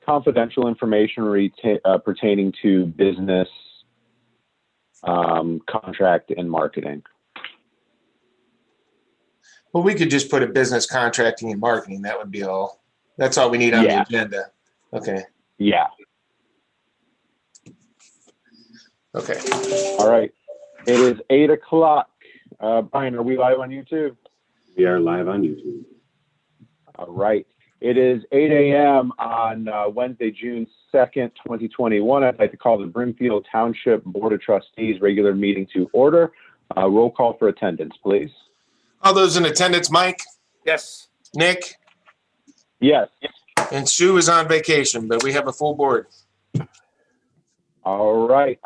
confidential information pertaining to business, contract, and marketing. Well, we could just put a business contracting and marketing. That would be all. That's all we need on the agenda. Okay. Yeah. Okay. All right. It is 8 o'clock. Brian, are we live on YouTube? We are live on YouTube. All right. It is 8 a.m. on Wednesday, June 2nd, 2021. I'd like to call the Brimfield Township Board of Trustees regular meeting to order. Roll call for attendance, please. All those in attendance, Mike? Yes. Nick? Yes. And Sue is on vacation, but we have a full board. All right.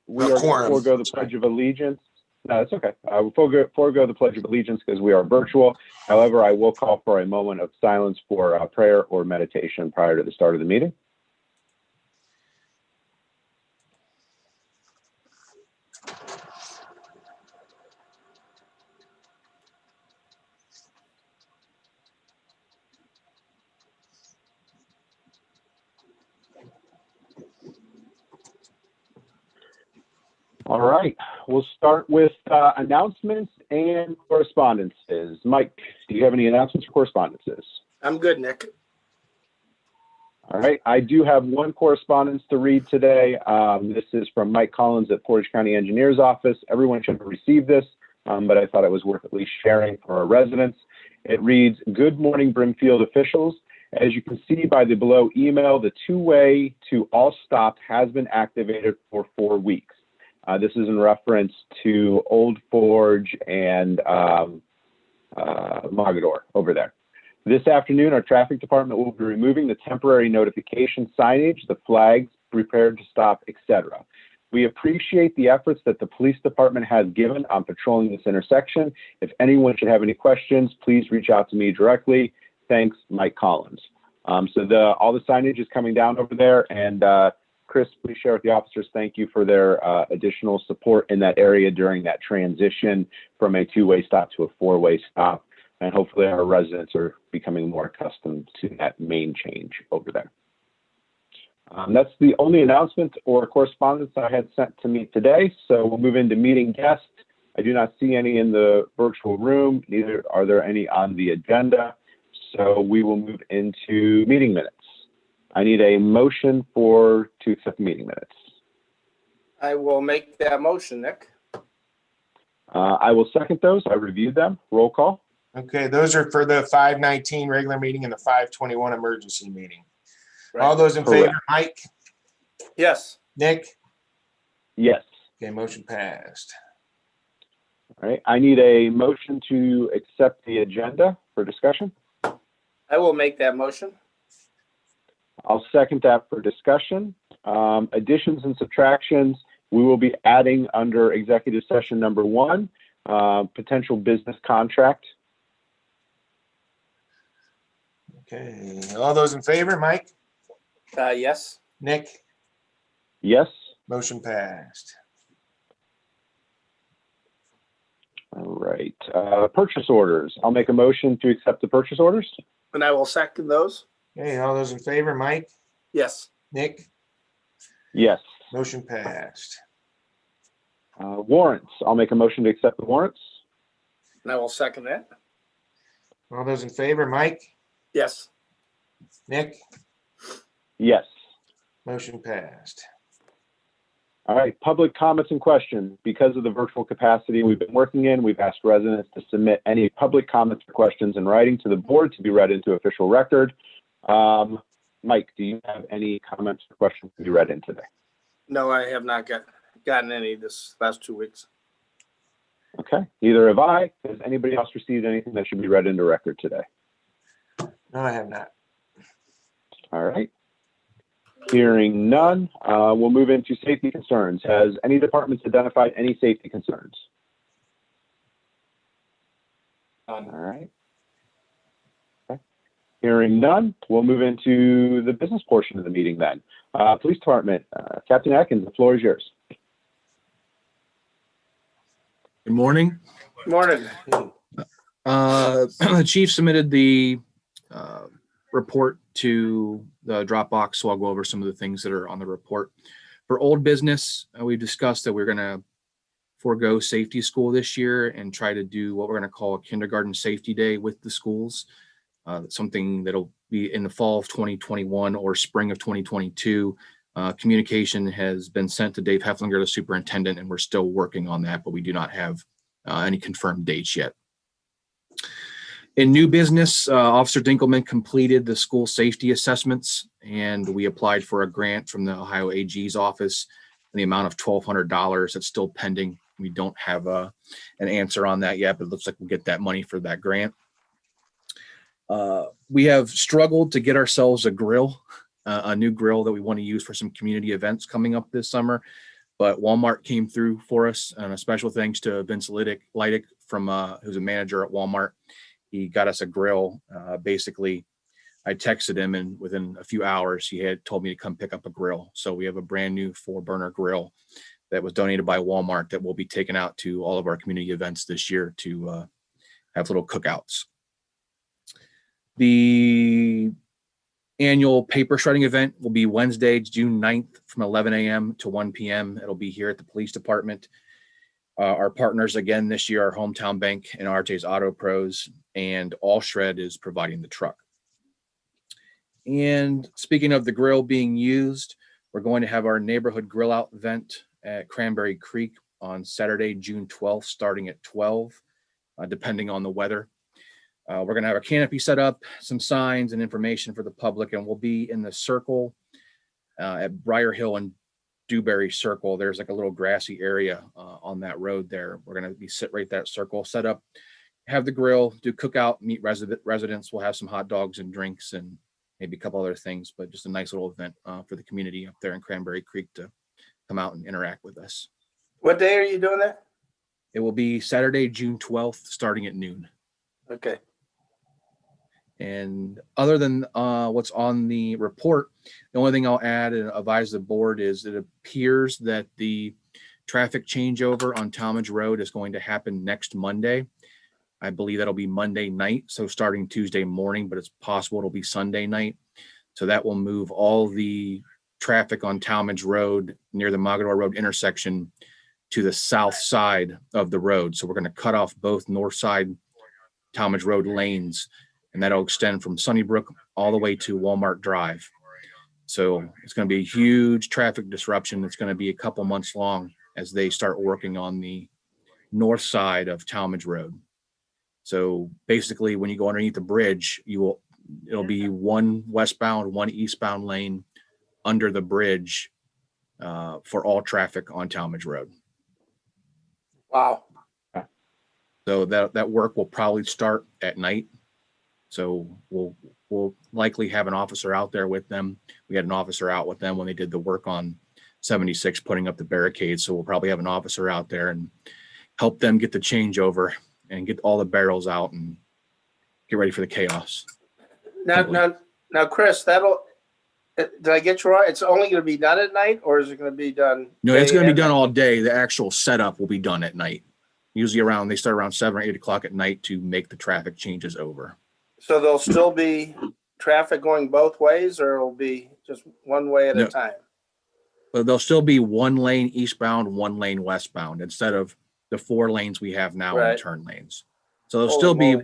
We are going to forego the Pledge of Allegiance. No, that's okay. We'll forego the Pledge of Allegiance because we are virtual. However, I will call for a moment of silence for prayer or meditation prior to the start of the meeting. All right, we'll start with announcements and correspondences. Mike, do you have any announcements or correspondences? I'm good, Nick. All right, I do have one correspondence to read today. This is from Mike Collins at Portage County Engineer's Office. Everyone should have received this, but I thought it was worth at least sharing for our residents. It reads, "Good morning, Brimfield officials. As you can see by the below email, the two-way to all stop has been activated for 4 weeks. This is in reference to Old Forge and Mogador over there. This afternoon, our traffic department will be removing the temporary notification signage, the flags, prepared to stop, etc. We appreciate the efforts that the police department has given on patrolling this intersection. If anyone should have any questions, please reach out to me directly. Thanks, Mike Collins." So all the signage is coming down over there, and Chris, please share with the officers, thank you for their additional support in that area during that transition from a two-way stop to a four-way stop. And hopefully our residents are becoming more accustomed to that main change over there. That's the only announcement or correspondence I had sent to me today. So we'll move into meeting guests. I do not see any in the virtual room, neither are there any on the agenda. So we will move into meeting minutes. I need a motion to accept meeting minutes. I will make that motion, Nick. I will second those. I reviewed them. Roll call. Okay, those are for the 5/19 regular meeting and the 5/21 emergency meeting. Right. All those in Correct. favor, Mike? Yes. Nick? Yes. Okay, motion passed. All right. I need a motion to accept the agenda for discussion. I will make that motion. I'll second that for discussion. Additions and subtractions, we will be adding under executive session number 1, potential business contract. Okay, all those in favor, Mike? Yes. Nick? Yes. Motion passed. All right. Purchase orders. I'll make a motion to accept the purchase orders. And I will second those. Okay, all those in favor, Mike? Yes. Nick? Yes. Motion passed. Warrants. I'll make a motion to accept the warrants. And I will second that. All those in favor, Mike? Yes. Nick? Yes. Motion passed. All right. Public comments and questions. Because of the virtual capacity we've been working in, we've asked residents to submit any public comments or questions in writing to the board to be read into official record. Mike, do you have any comments or questions to be read in today? No, I have not gotten any this last 2 weeks. Okay. Neither have I. Has anybody else received anything that should be read into record today? No, I have not. All right. Hearing none, we'll move into safety concerns. Has any departments identified any safety concerns? All right. Okay. Hearing none, we'll move into the business portion of the meeting then. Police Department, Captain Atkins, the floor is yours. Good morning. Morning. The chief submitted the report to the Dropbox, so I'll go over some of the things that are on the report. For old business, we've discussed that we're going to forego safety school this year and try to do what we're going to call a kindergarten safety day with the schools. Something that'll be in the fall of 2021 or spring of 2022. Communication has been sent to Dave Hefflinger, the superintendent, and we're still working on that, but we do not have any confirmed dates yet. In new business, Officer Dinkelman completed the school safety assessments, and we applied for a grant from the Ohio AG's office in the amount of $1,200. That's still pending. We don't have an answer on that yet, but it looks like we'll get that money for that grant. We have struggled to get ourselves a grill, a new grill that we want to use for some community events coming up this summer, but Walmart came through for us, and a special thanks to Vince Leidick from who's a manager at Walmart. He got us a grill. Basically, I texted him, and within a few hours, he had told me to come pick up a grill. So we have a brand new 4-burner grill that was donated by Walmart that will be taken out to all of our community events this year to have little cookouts. The annual paper shredding event will be Wednesday, June 9th from 11 a.m. to 1 p.m. It'll be here at the police department. Our partners again this year are Hometown Bank and RJ's Auto Pros, and All Shred is providing the truck. And speaking of the grill being used, we're going to have our neighborhood grill out event at Cranberry Creek on Saturday, June 12th, starting at 12, depending on the weather. We're going to have a canopy set up, some signs and information for the public, and we'll be in the circle at Briar Hill and Dewberry Circle. There's like a little grassy area on that road there. We're going to be sit right that circle, set up, have the grill, do cookout, meet residents. We'll have some hot dogs and drinks and maybe a couple other things, but just a nice little event for the community up there in Cranberry Creek to come out and interact with us. What day are you doing that? It will be Saturday, June 12th, starting at noon. Okay. And other than what's on the report, the only thing I'll add and advise the board is it appears that the traffic changeover on Talmadge Road is going to happen next Monday. I believe that'll be Monday night, so starting Tuesday morning, but it's possible it'll be Sunday night. So that will move all the traffic on Talmadge Road near the Mogador Road intersection to the south side of the road. So we're going to cut off both north side Talmadge Road lanes, and that'll extend from Sunnybrook all the way to Walmart Drive. So it's going to be a huge traffic disruption. It's going to be a couple months long as they start working on the north side of Talmadge Road. So basically, when you go underneath the bridge, it'll be one westbound, one eastbound lane under the bridge for all traffic on Talmadge Road. Wow. So that work will probably start at night. So we'll likely have an officer out there with them. We had an officer out with them when they did the work on 76, putting up the barricades. So we'll probably have an officer out there and help them get the changeover and get all the barrels out and get ready for the chaos. Now, Chris, did I get you right? It's only going to be done at night, or is it going to be done? No, it's going to be done all day. The actual setup will be done at night. Usually they start around 7 or 8 o'clock at night to make the traffic changes over. So there'll still be traffic going both ways, or it'll be just one way at a time? But there'll still be one lane eastbound, one lane westbound, instead of the 4 lanes we have now in the turn lanes. So there'll still be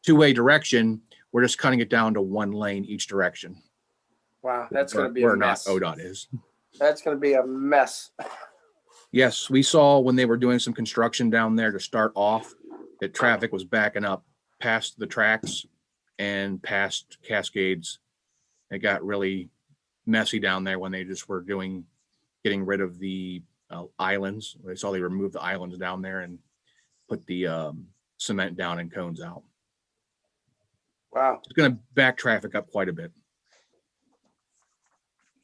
two-way direction. We're just cutting it down to one lane each direction. Wow, that's going to be a mess. Where not ODOT is. That's going to be a mess. Yes, we saw when they were doing some construction down there to start off that traffic was backing up past the tracks and past Cascades. It got really messy down there when they just were getting rid of the islands. They saw they removed the islands down there and put the cement down and cones out. Wow. It's going to back traffic up quite a bit.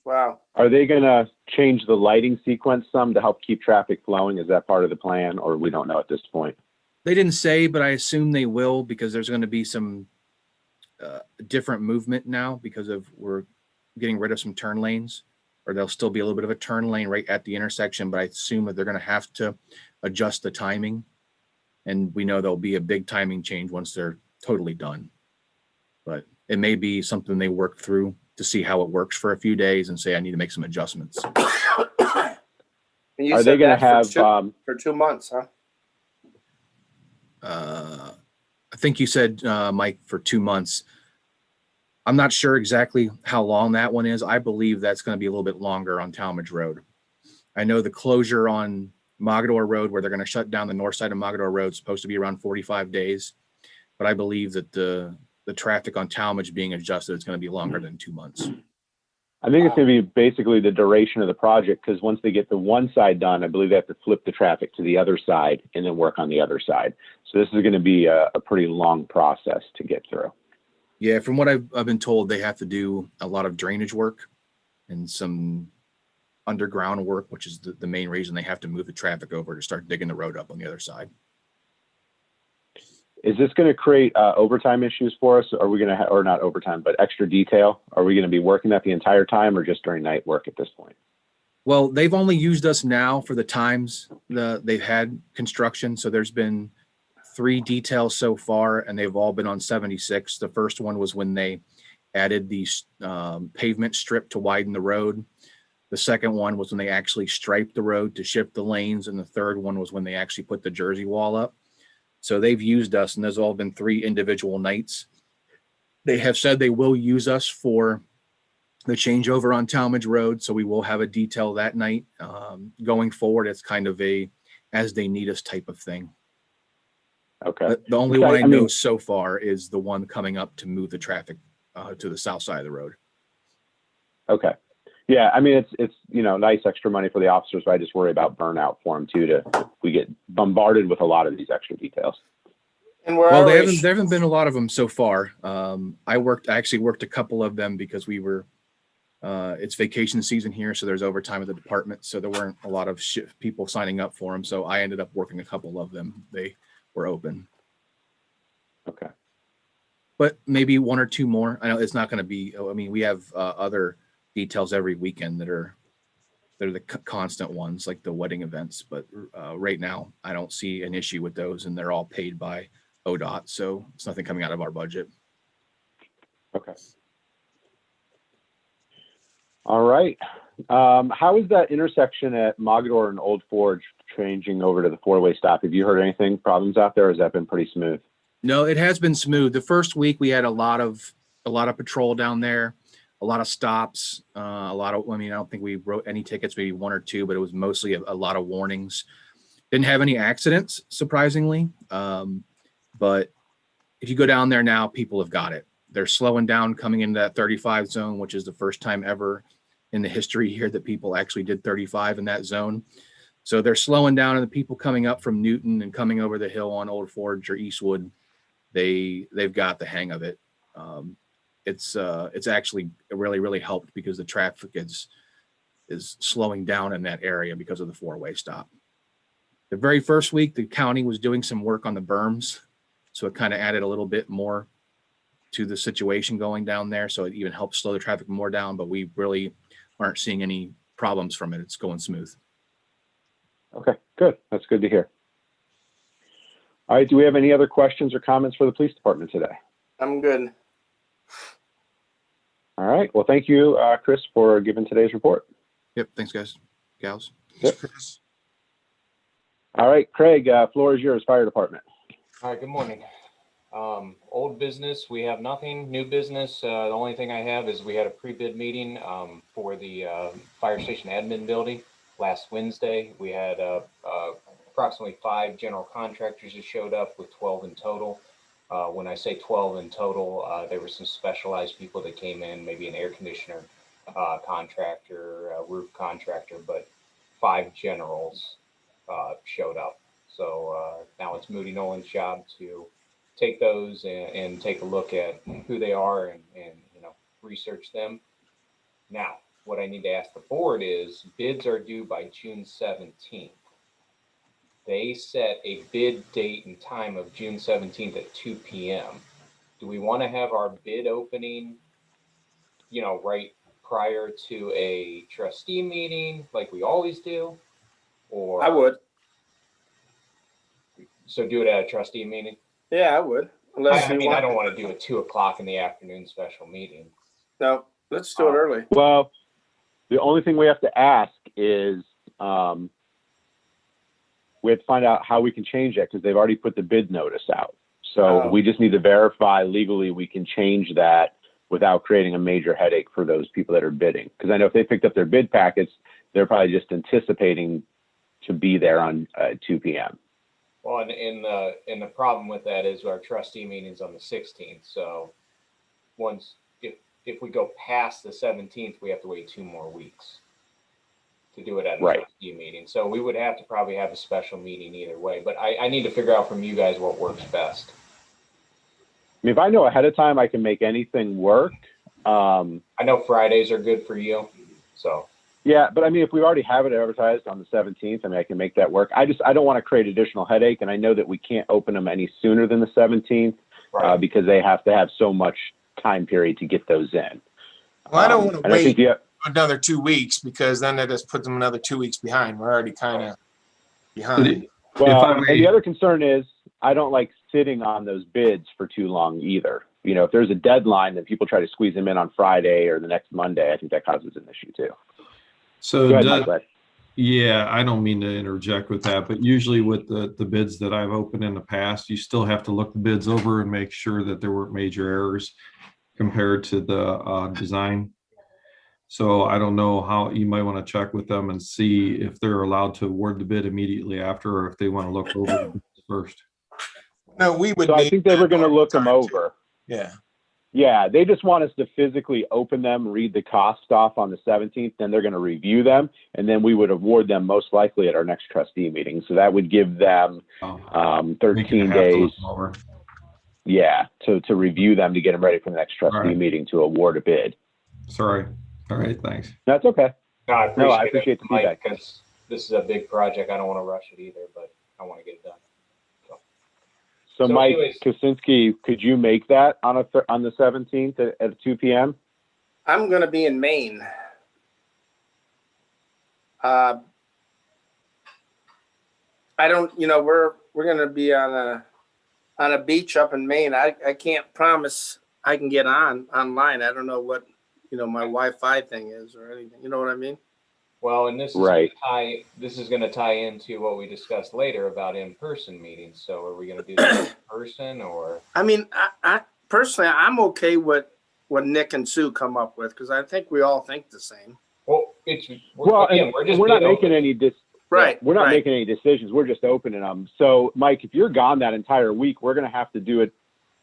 Wow. Are they going to change the lighting sequence some to help keep traffic flowing? Is that part of the plan, or we don't know at this point? They didn't say, but I assume they will, because there's going to be some different movement now because we're getting rid of some turn lanes, or there'll still be a little bit of a turn lane right at the intersection, but I assume that they're going to have to adjust the timing. And we know there'll be a big timing change once they're totally done. But it may be something they work through to see how it works for a few days and say, I need to make some adjustments. And you Are said they going to that have, for 2 months, huh? I think you said, Mike, for 2 months. I'm not sure exactly how long that one is. I believe that's going to be a little bit longer on Talmadge Road. I know the closure on Mogador Road, where they're going to shut down the north side of Mogador Road, is supposed to be around 45 days. But I believe that the traffic on Talmadge being adjusted is going to be longer than 2 months. I think it's going to be basically the duration of the project, because once they get the one side done, I believe they have to flip the traffic to the other side and then work on the other side. So this is going to be a pretty long process to get through. Yeah, from what I've been told, they have to do a lot of drainage work and some underground work, which is the main reason they have to move the traffic over to start digging the road up on the other side. Is this going to create overtime issues for us? Are we going to, or not overtime, but extra detail? Are we going to be working that the entire time or just during night work at this point? Well, they've only used us now for the times they've had construction. So there's been 3 details so far, and they've all been on 76. The first one was when they added the pavement strip to widen the road. The second one was when they actually striped the road to shift the lanes. And the third one was when they actually put the Jersey wall up. So they've used us, and there's all been 3 individual nights. They have said they will use us for the changeover on Talmadge Road. So we will have a detail that night. Going forward, it's kind of a as they need us type of thing. Okay. But the only one I know so far is the one coming up to move the traffic to the south side of the road. Okay. Yeah, I mean, it's nice extra money for the officers, but I just worry about burnout for them too. We get bombarded with a lot of these extra details. And well, there haven't been a lot of them so far. I actually worked a couple of them because we were. It's vacation season here, so there's overtime at the department, so there weren't a lot of people signing up for them. So I ended up working a couple of them. They were open. Okay. But maybe 1 or 2 more. I know it's not going to be. I mean, we have other details every weekend they're the constant ones, like the wedding events. But right now, I don't see an issue with those, and they're all paid by ODOT, so it's nothing coming out of our budget. Okay. All right. How is that intersection at Mogador and Old Forge changing over to the 4-way stop? Have you heard anything, problems out there, or has that been pretty smooth? No, it has been smooth. The first week we had a lot of patrol down there, a lot of stops, I don't think we wrote any tickets, maybe 1 or 2, but it was mostly a lot of warnings. Didn't have any accidents, surprisingly. But if you go down there now, people have got it. They're slowing down coming into that 35 zone, which is the first time ever in the history here that people actually did 35 in that zone. So they're slowing down, and the people coming up from Newton and coming over the hill on Old Forge or Eastwood, they've got the hang of it. It's actually really, really helped because the traffic is slowing down in that area because of the 4-way stop. The very first week, the county was doing some work on the berms, so it kind of added a little bit more to the situation going down there. So it even helped slow the traffic more down, but we really aren't seeing any problems from it. It's going smooth. Okay, good. That's good to hear. All right. Do we have any other questions or comments for the police department today? I'm good. All right. Well, thank you, Chris, for giving today's report. Yep. Thanks, guys. Gals. Yep. All right, Craig, floor is yours, fire department. All right, good morning. Old business, we have nothing. New business, the only thing I have is we had a pre-bid meeting for the fire station admin building last Wednesday. We had approximately 5 general contractors that showed up with 12 in total. When I say 12 in total, there were some specialized people that came in, maybe an air conditioner contractor, a roof contractor, but 5 generals showed up. So now it's Moody Nolan's job to take those and take a look at who they are and research them. Now, what I need to ask the board is bids are due by June 17th. They set a bid date and time of June 17th at 2 p.m. Do we want to have our bid opening, right prior to a trustee meeting like we always do? Or I would. So do it at a trustee meeting? Yeah, I would. Unless I you mean, I want, don't want to do a 2 o'clock in the afternoon special meeting. no, let's do it early. Well, the only thing we have to ask is, we have to find out how we can change that because they've already put the bid notice out. So Oh. we just need to verify legally we can change that without creating a major headache for those people that are bidding. Because I know if they picked up their bid packets, they're probably just anticipating to be there on 2 p.m. Well, and the problem with that is our trustee meeting's on the 16th. So if we go past the 17th, we have to wait 2 more weeks to do it at a Right. trustee meeting. So we would have to probably have a special meeting either way. But I need to figure out from you guys what works best. I mean, if I know ahead of time I can make anything work. I know Fridays are good for you. So Yeah, but I mean, if we already have it advertised on the 17th, I mean, I can make that work. I don't want to create additional headache, and I know that we can't open them any sooner than the 17th right. because they have to have so much time period to get those in. Well, I don't want to and I think wait another 2 weeks because then that just puts them another 2 weeks behind. We're already kind of behind. well, I and may- the other concern is I don't like sitting on those bids for too long either. You know, if there's a deadline, then people try to squeeze them in on Friday or the next Monday. I think that causes an issue too. So Go ahead, does- Mike. yeah, I don't mean to interject with that, but usually with the bids that I've opened in the past, you still have to look the bids over and make sure that there weren't major errors compared to the design. So I don't know how you might want to check with them and see if they're allowed to award the bid immediately after, or if they want to look over the bids first. No, we would. So I need think they were going to look them time to- over. Yeah. Yeah, they just want us to physically open them, read the cost off on the 17th, then they're going to review them, and then we would award them most likely at our next trustee meeting. So that would give them Making it 13 have to days, look them over. yeah, to review them to get them ready for the next trustee All right. meeting to award a bid. Sorry. All right, thanks. That's okay. No, I appreciate, No, I appreciate the Mike, feedback. because this is a big project. I don't want to rush it either, but I want to get it done. So So Mike anyways- Kosinski, could you make that on on the 17th at 2 p.m.? I'm gonna be in Maine. I don't, we're gonna be on a beach up in Maine. I can't promise I can get online. I don't know what, my Wi-Fi thing is or anything. You know what I mean? Well, and this is Right. going to tie into what we discussed later about in-person meetings. So are we going to do that in person or? I mean, I personally, I'm okay with what Nick and Sue come up with because I think we all think the same. Well, Well, again, and we're just we're not bid making open. any Right. We're not right. making any decisions. We're just opening them. So, Mike, if you're gone that entire week, we're going to have to do it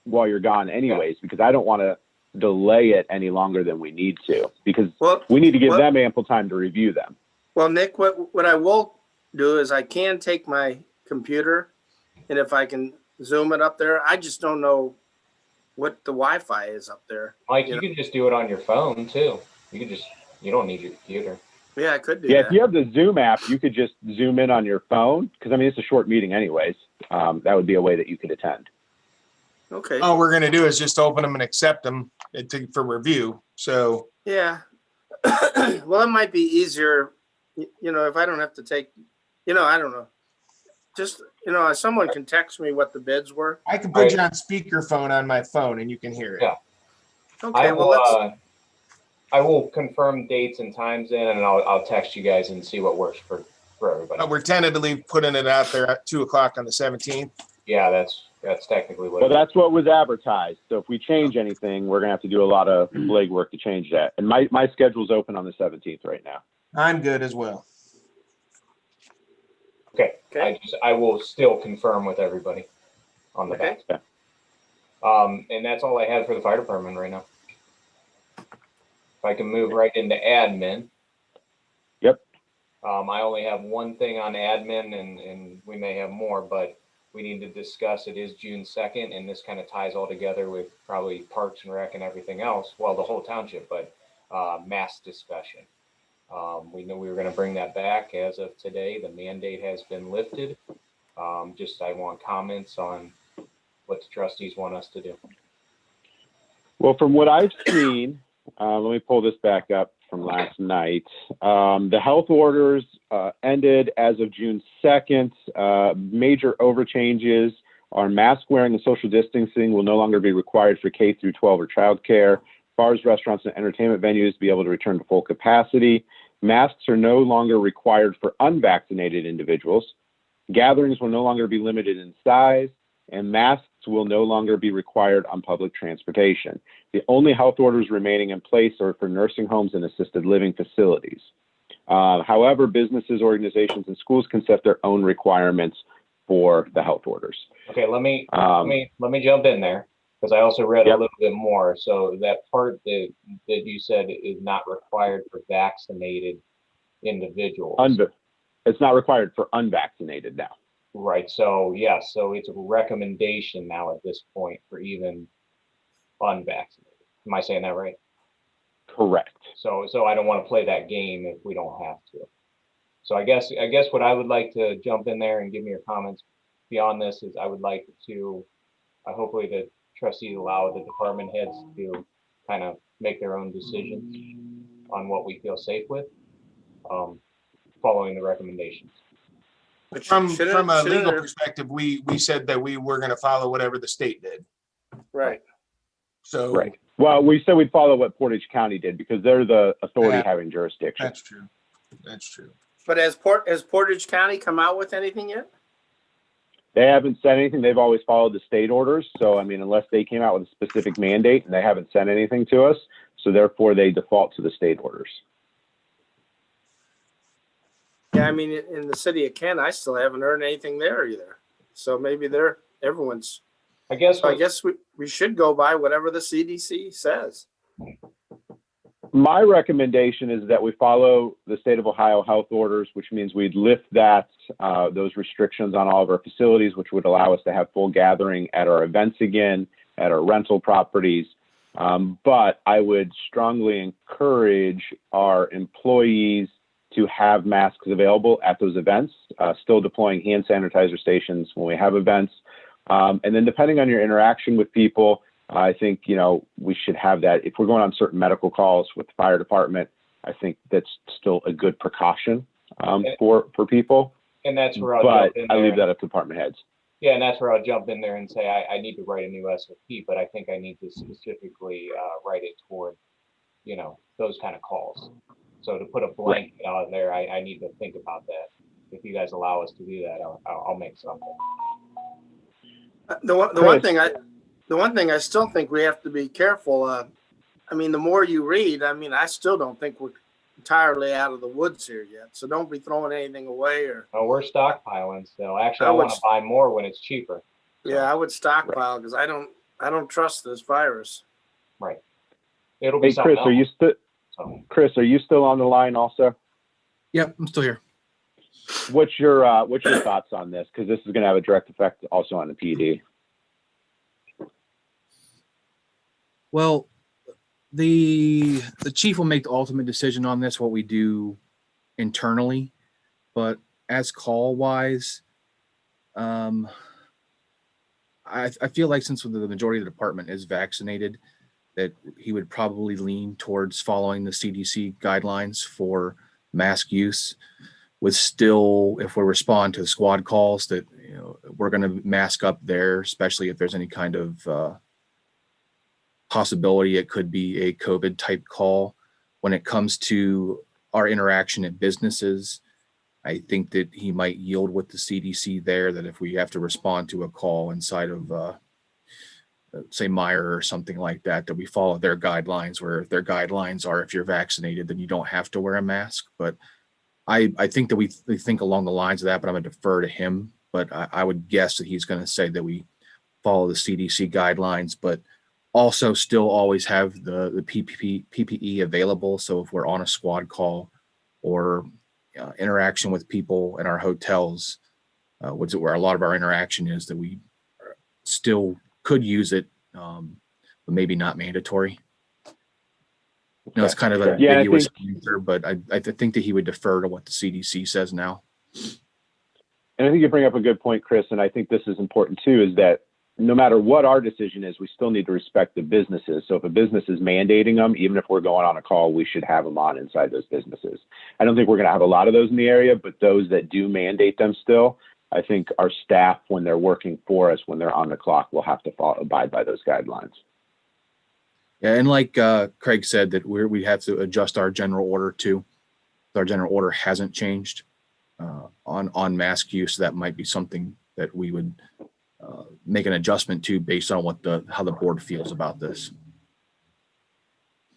while you're gone anyways, because I don't want to delay it any longer than we need to, because Well, we need to give well- them ample time to review them. Well, Nick, what I will do is I can take my computer, and if I can zoom it up there, I just don't know what the Wi-Fi is up there. Mike, you you know. can just do it on your phone too. You don't need your computer. Yeah, I could do Yeah, that. if you have the Zoom app, you could just zoom in on your phone, because I mean, it's a short meeting anyways. That would be a way that you could attend. Okay. All we're going to do is just open them and accept them for review. So Yeah. Well, it might be easier, if I don't have to take, I don't know. Just, someone can text me what the bids were. I can put you on speakerphone on my phone and you can hear it. Yeah. Okay. I Well, will, I will confirm dates and times in, and I'll text you guys and see what works for everybody. We're tentatively putting it out there at 2 o'clock on the 17th. Yeah, that's technically what. Well, it is. that's what was advertised. So if we change anything, we're going to have to do a lot of legwork to change that. And my schedule's open on the 17th right now. I'm good as well. Okay. Okay. I will still confirm with everybody on the Okay. back. And that's all I had for the fire department right now. If I can move right into admin. Yep. I only have one thing on admin, and we may have more, but we need to discuss. It is June 2nd, and this kind of ties all together with probably Parks and Rec and everything else. Well, the whole township, but mask discussion. We knew we were going to bring that back as of today. The mandate has been lifted. I want comments on what the trustees want us to do. Well, from what I've seen, let me pull this back up from last night. The health orders ended as of June 2nd. Major overchanges are mask wearing and social distancing will no longer be required for K through 12 or childcare. Bars, restaurants, and entertainment venues be able to return to full capacity. Masks are no longer required for unvaccinated individuals. Gatherings will no longer be limited in size, and masks will no longer be required on public transportation. The only health orders remaining in place are for nursing homes and assisted living facilities. However, businesses, organizations, and schools can set their own requirements for the health orders. Okay, let me jump in there because I also read a Yep. little bit more. So that part that you said is not required for vaccinated individuals. It's not required for unvaccinated now. Right. So yes, so it's a recommendation now at this point for even unvaccinated. Am I saying that right? Correct. So I don't want to play that game if we don't have to. So I guess what I would like to jump in there and give me your comments beyond this is I would like to hopefully the trustees allow the department heads to kind of make their own decisions on what we feel safe with, following the recommendations. But From shouldn't- a shouldn't legal there- perspective, we said that we were going to follow whatever the state did. Right. So Right. Well, we said we'd follow what Portage County did because they're the authority Yeah. having jurisdiction. that's true. That's true. But has Portage County come out with anything yet? They haven't said anything. They've always followed the state orders. So, I mean, unless they came out with a specific mandate, and they haven't sent anything to us. So, therefore, they default to the state orders. Yeah, I mean, in the city of Kent, I still haven't heard anything there either. So maybe everyone's. I guess So I guess we should go by whatever the CDC says. My recommendation is that we follow the state of Ohio health orders, which means we'd lift those restrictions on all of our facilities, which would allow us to have full gathering at our events again, at our rental properties. But I would strongly encourage our employees to have masks available at those events, still deploying hand sanitizer stations when we have events. And then depending on your interaction with people, I think, we should have that. If we're going on certain medical calls with the fire department, I think that's still a good precaution for people. and that's where I'll But jump in I there. leave that up to department heads. Yeah, and that's where I'll jump in there and say I need to write a new SOP, but I think I need to specifically write it toward, those kind of calls. So to put a blanket out there, I need to think about that. If you guys allow us to do that, I'll make something. The one thing I still think we have to be careful. I mean, the more you read, I still don't think we're entirely out of the woods here yet. So don't be throwing anything away or. Oh, we're stockpiling still. Actually, I I would- want to buy more when it's cheaper. Yeah, I would stockpile because I don't trust this virus. Right. It'll be Hey, something Chris, are you else. So, Chris, are you still on the line also? Yep, I'm still here. What's your thoughts on this? Because this is going to have a direct effect also on the PD. Well, the chief will make the ultimate decision on this, what we do internally, but as call wise, I feel like since the majority of the department is vaccinated, that he would probably lean towards following the CDC guidelines for mask use. With still, if we respond to squad calls, that we're going to mask up there, especially if there's any kind of possibility it could be a COVID type call. When it comes to our interaction at businesses, I think that he might yield with the CDC there, that if we have to respond to a call inside of, say, Meyer or something like that, that we follow their guidelines, where their guidelines are if you're vaccinated, then you don't have to wear a mask. But I think that we think along the lines of that, but I'm going to defer to him. But I would guess that he's going to say that we follow the CDC guidelines, but also still always have the PPE available. So if we're on a squad call or interaction with people in our hotels, where a lot of our interaction is, that we still could use it, but maybe not mandatory. It's kind of an ambiguous answer, but I think that he would defer to what the CDC says now. And I think you bring up a good point, Chris, and I think this is important too, is that no matter what our decision is, we still need to respect the businesses. So if a business is mandating them, even if we're going on a call, we should have them on inside those businesses. I don't think we're going to have a lot of those in the area, but those that do mandate them still, I think our staff, when they're working for us, when they're on the clock, will have to abide by those guidelines. Yeah, and like Craig said, that we have to adjust our general order too. Our general order hasn't changed on mask use. That might be something that we would make an adjustment to based on how the board feels about this.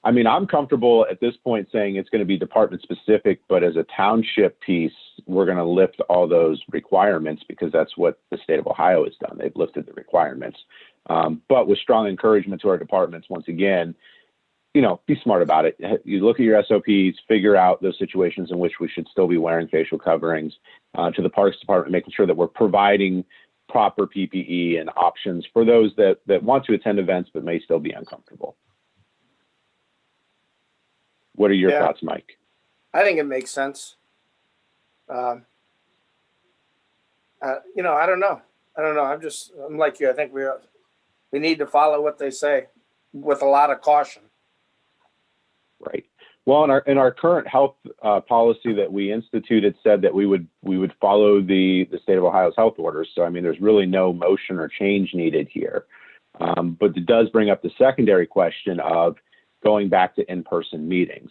I mean, I'm comfortable at this point saying it's going to be department specific, but as a township piece, we're going to lift all those requirements because that's what the state of Ohio has done. They've lifted the requirements. But with strong encouragement to our departments, once again, be smart about it. You look at your SOPs, figure out those situations in which we should still be wearing facial coverings. To the Parks Department, making sure that we're providing proper PPE and options for those that want to attend events but may still be uncomfortable. What are your thoughts, Mike? I think it makes sense. I don't know. I'm like you. I think we need to follow what they say with a lot of caution. Right. Well, in our current health policy that we instituted said that we would follow the state of Ohio's health orders. So, I mean, there's really no motion or change needed here. But it does bring up the secondary question of going back to in-person meetings.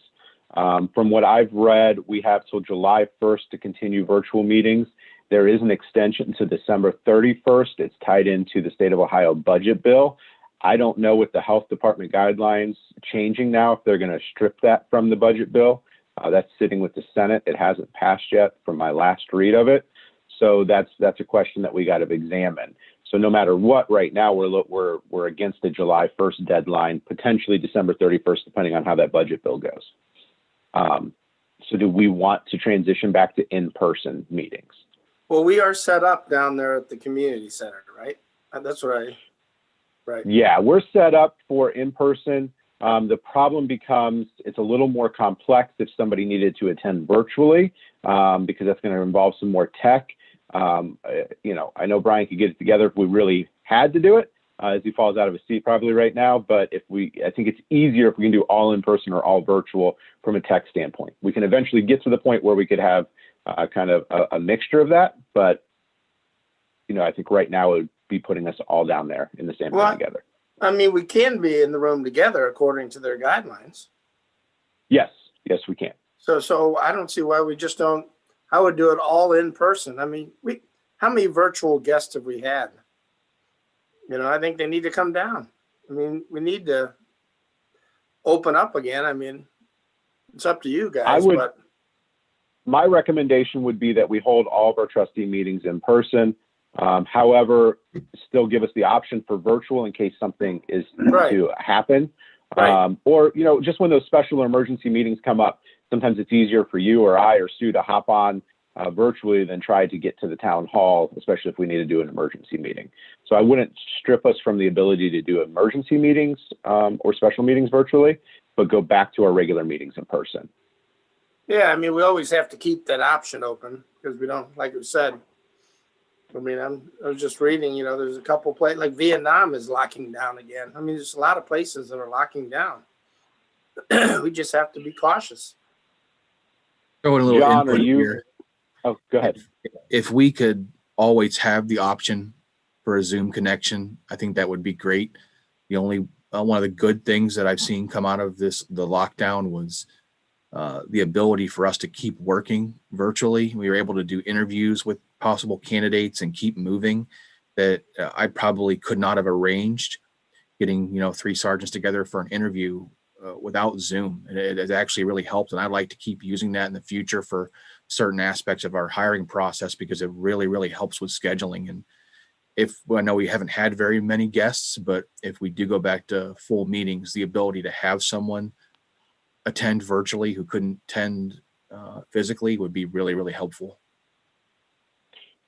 From what I've read, we have till July 1st to continue virtual meetings. There is an extension to December 31st. It's tied into the state of Ohio budget bill. I don't know with the health department guidelines changing now, if they're going to strip that from the budget bill. That's sitting with the Senate. It hasn't passed yet from my last read of it. So that's a question that we got to examine. So no matter what, right now we're against the July 1st deadline, potentially December 31st, depending on how that budget bill goes. So do we want to transition back to in-person meetings? Well, we are set up down there at the community center, right? That's right. Yeah, we're set up for in-person. The problem becomes it's a little more complex if somebody needed to attend virtually because that's going to involve some more tech. I know Brian could get it together if we really had to do it, as he falls out of his seat probably right now. But I think it's easier if we can do all in person or all virtual from a tech standpoint. We can eventually get to the point where we could have kind of a mixture of that. But, I think right now it would be putting us all down there in the same room together. I mean, we can be in the room together according to their guidelines. Yes, we can. So I don't see why we just don't. I would do it all in person. I mean, how many virtual guests have we had? I think they need to come down. I mean, we need to open up again. I mean, it's up to you guys. My recommendation would be that we hold all of our trustee meetings in person. However, still give us the option for virtual in case something is to happen. Right. Or, just when those special or emergency meetings come up, sometimes it's easier for you or I or Sue to hop on virtually than try to get to the town hall, especially if we need to do an emergency meeting. So I wouldn't strip us from the ability to do emergency meetings or special meetings virtually, but go back to our regular meetings in person. Yeah, I mean, we always have to keep that option open because we don't, like you said. I mean, I was just reading, there's a couple places, like Vietnam is locking down again. I mean, there's a lot of places that are locking down. We just have to be cautious. Throw in a little John, input here. Oh, go ahead. If we could always have the option for a Zoom connection, I think that would be great. The only one of the good things that I've seen come out of the lockdown was the ability for us to keep working virtually. We were able to do interviews with possible candidates and keep moving that I probably could not have arranged getting, 3 sergeants together for an interview without Zoom. And it actually really helped. And I'd like to keep using that in the future for certain aspects of our hiring process because it really, really helps with scheduling. And I know we haven't had very many guests, but if we do go back to full meetings, the ability to have someone attend virtually who couldn't attend physically would be really, really helpful.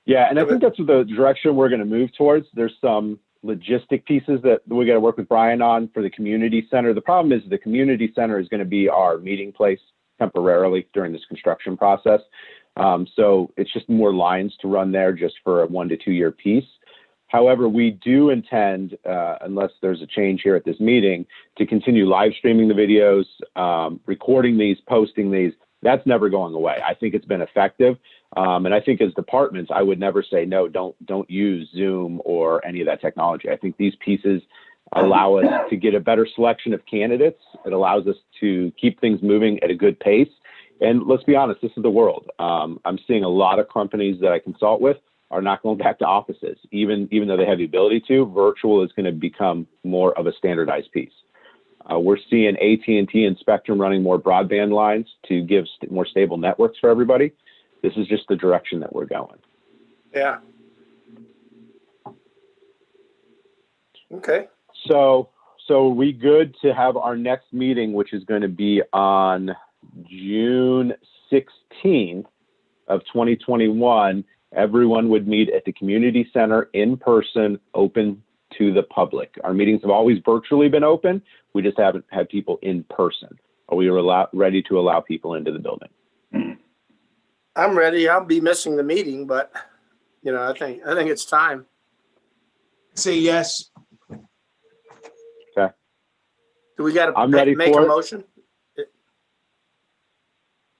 Yeah, and I think that's the direction we're going to move towards. There's some logistic pieces that we got to work with Brian on for the community center. The problem is the community center is going to be our meeting place temporarily during this construction process. So it's just more lines to run there just for a 1 to 2 year piece. However, we do intend, unless there's a change here at this meeting, to continue live streaming the videos, recording these, posting these. That's never going away. I think it's been effective. And I think as departments, I would never say, no, don't use Zoom or any of that technology. I think these pieces allow us to get a better selection of candidates. It allows us to keep things moving at a good pace. And let's be honest, this is the world. I'm seeing a lot of companies that I consult with are not going back to offices, even though they have the ability to. Virtual is going to become more of a standardized piece. We're seeing AT&T and Spectrum running more broadband lines to give more stable networks for everybody. This is just the direction that we're going. Yeah. Okay. So are we good to have our next meeting, which is going to be on June 16th of 2021? Everyone would meet at the community center in person, open to the public. Our meetings have always virtually been open. We just haven't had people in person. Are we ready to allow people into the building? I'm ready. I'll be missing the meeting, but I think it's time. Say yes. Okay. Do we got I'm to ready make for a it. motion?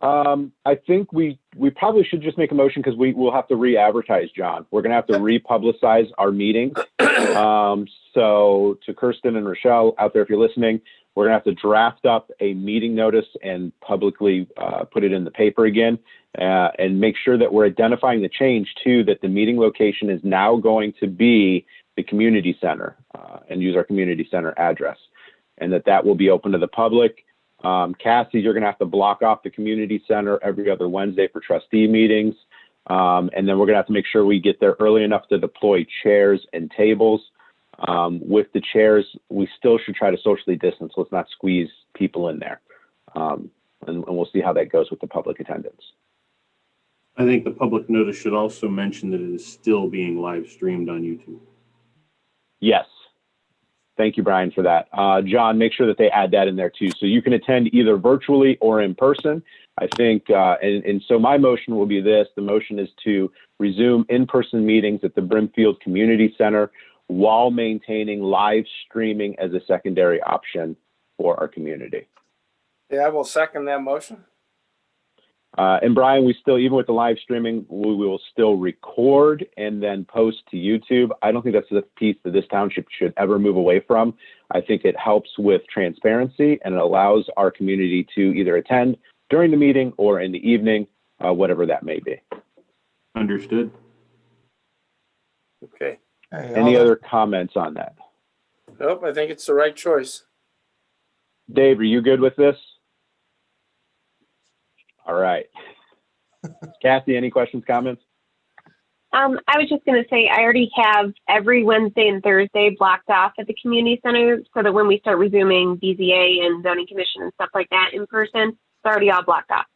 I think we probably should just make a motion because we will have to re-advertise, John. We're going to have to re-publicize our meeting. So to Kirsten and Rochelle out there, if you're listening, we're going to have to draft up a meeting notice and publicly put it in the paper again, and make sure that we're identifying the change too, that the meeting location is now going to be the community center, and use our community center address, and that will be open to the public. Cassie, you're going to have to block off the community center every other Wednesday for trustee meetings. And then we're going to have to make sure we get there early enough to deploy chairs and tables. With the chairs, we still should try to socially distance. Let's not squeeze people in there. And we'll see how that goes with the public attendance. I think the public notice should also mention that it is still being live streamed on YouTube. Yes. Thank you, Brian, for that. John, make sure that they add that in there too. So you can attend either virtually or in person. I think, and so my motion will be this. The motion is to resume in-person meetings at the Brimfield Community Center while maintaining live streaming as a secondary option for our community. Yeah, I will second that motion. And Brian, we still, even with the live streaming, we will still record and then post to YouTube. I don't think that's the piece that this township should ever move away from. I think it helps with transparency and it allows our community to either attend during the meeting or in the evening, whatever that may be. Understood. Okay. Any other comments on that? Nope, I think it's the right choice. Dave, are you good with this? All right. Kathy, any questions, comments? I was just going to say, I already have every Wednesday and Thursday blocked off at the community center so that when we start resuming BZA and zoning commission and stuff like that in person, it's already all blocked off.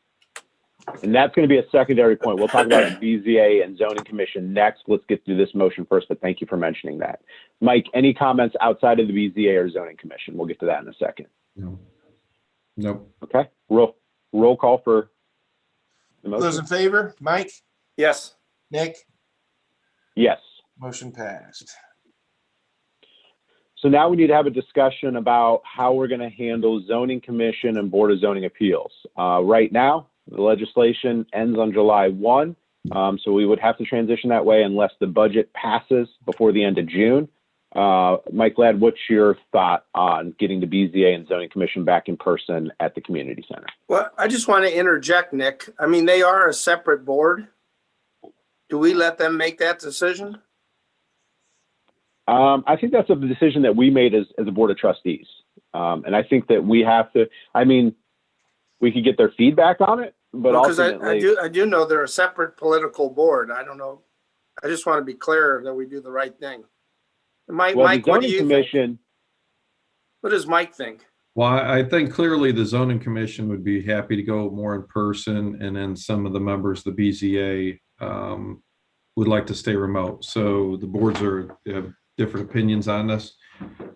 And that's going to be a secondary point. We'll talk about BZA and zoning commission next. Let's get through this motion first, but thank you for mentioning that. Mike, any comments outside of the BZA or zoning commission? We'll get to that in a second. No. Nope. Okay. Roll call for the motion. Those in favor? Mike? Yes. Nick? Yes. Motion passed. So now we need to have a discussion about how we're going to handle zoning commission and board of zoning appeals. Right now, the legislation ends on July 1. So we would have to transition that way unless the budget passes before the end of June. Mike Ladd, what's your thought on getting the BZA and zoning commission back in person at the community center? Well, I just want to interject, Nick. I mean, they are a separate board. Do we let them make that decision? I think that's a decision that we made as a board of trustees. And I think that we have to, I mean, we could get their feedback on it, but Because ultimately, I do know they're a separate political board. I don't know. I just want to be clear that we do the right thing. Mike, well, Mike, the what do zoning you commission, think? What does Mike think? Well, I think clearly the zoning commission would be happy to go more in person, and then some of the members of the BZA would like to stay remote. So the boards have different opinions on this,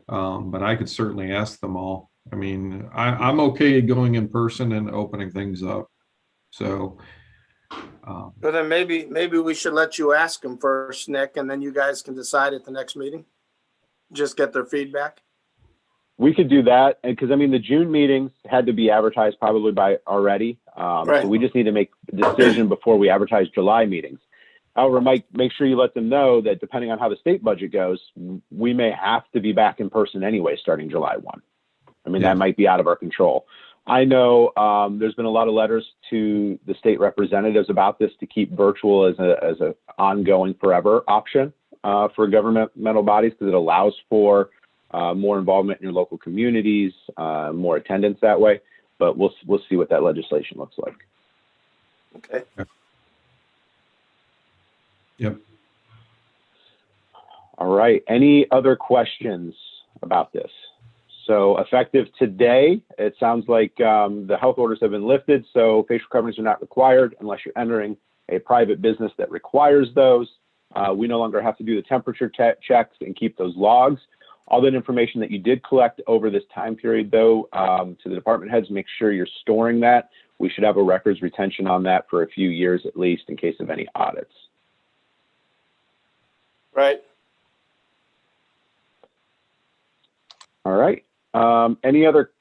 but I could certainly ask them all. I mean, I'm okay going in person and opening things up. So, But then maybe we should let you ask them first, Nick, and then you guys can decide at the next meeting. Just get their feedback. we could do that. And because I mean, the June meetings had to be advertised probably by already. Right. So we just need to make a decision before we advertise July meetings. However, Mike, make sure you let them know that depending on how the state budget goes, we may have to be back in person anyway, starting July 1. I mean, Yeah. that might be out of our control. I know there's been a lot of letters to the state representatives about this to keep virtual as a ongoing forever option for governmental bodies, because it allows for more involvement in your local communities, more attendance that way. But we'll see what that legislation looks like. Okay. Yep. All right. Any other questions about this? So effective today, it sounds like the health orders have been lifted, so facial coverings are not required unless you're entering a private business that requires those. We no longer have to do the temperature checks and keep those logs. All that information that you did collect over this time period, though, to the department heads, make sure you're storing that. We should have a records retention on that for a few years at least in case of any audits. Right. All right. Any other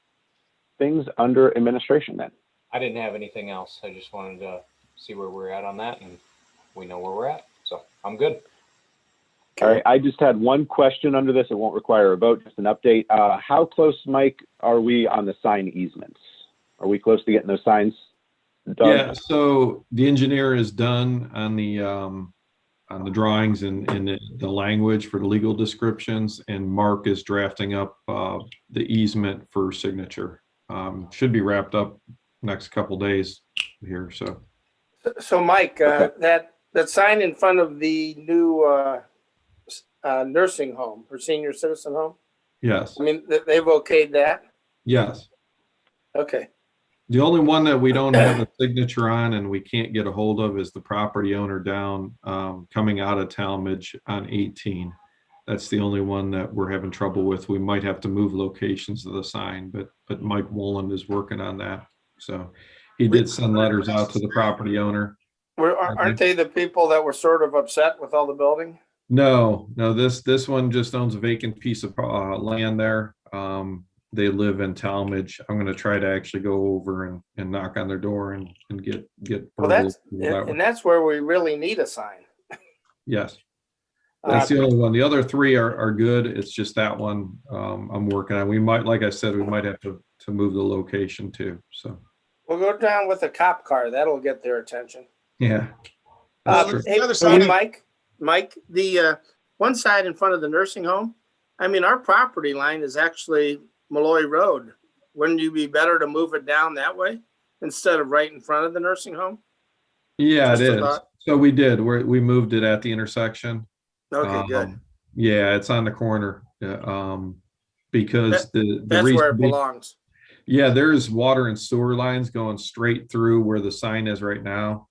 things under administration then? I didn't have anything else. I just wanted to see where we're at on that, and we know where we're at. So I'm good. All right. I just had one question under this. It won't require a vote, just an update. How close, Mike, are we on the sign easements? Are we close to getting those signs done? Yeah, so the engineer is done on the drawings and the language for the legal descriptions, and Mark is drafting up the easement for signature. Should be wrapped up next couple days here. So Mike, that sign in front of the new nursing home or senior citizen home, Yes, I mean, they've okayed that? yes. Okay. The only one that we don't have a signature on and we can't get a hold of is the property owner down coming out of Talmadge on 18. That's the only one that we're having trouble with. We might have to move locations of the sign, but Mike Wolland is working on that. So he did send letters out to the property owner. Aren't they the people that were sort of upset with all the building? No, this one just owns a vacant piece of land there. They live in Talmadge. I'm going to try to actually go over and knock on their door and get. Well, that's where we really need a sign. Yes, that's the only one. The other three are good. It's just that one I'm working on. We might, like I said, we might have to move the location too. So we'll go down with a cop car. That'll get their attention. yeah. That's true. Hey, Mike, the one side in front of the nursing home, I mean, our property line is actually Malloy Road. Wouldn't you be better to move it down that way instead of right in front of the nursing home? Yeah, Just it a is. thought. So we did. We moved it at the intersection. Okay, good. Yeah, it's on the corner because the That's reason where it belongs. Yeah, there's water and sewer lines going straight through where the sign is right now.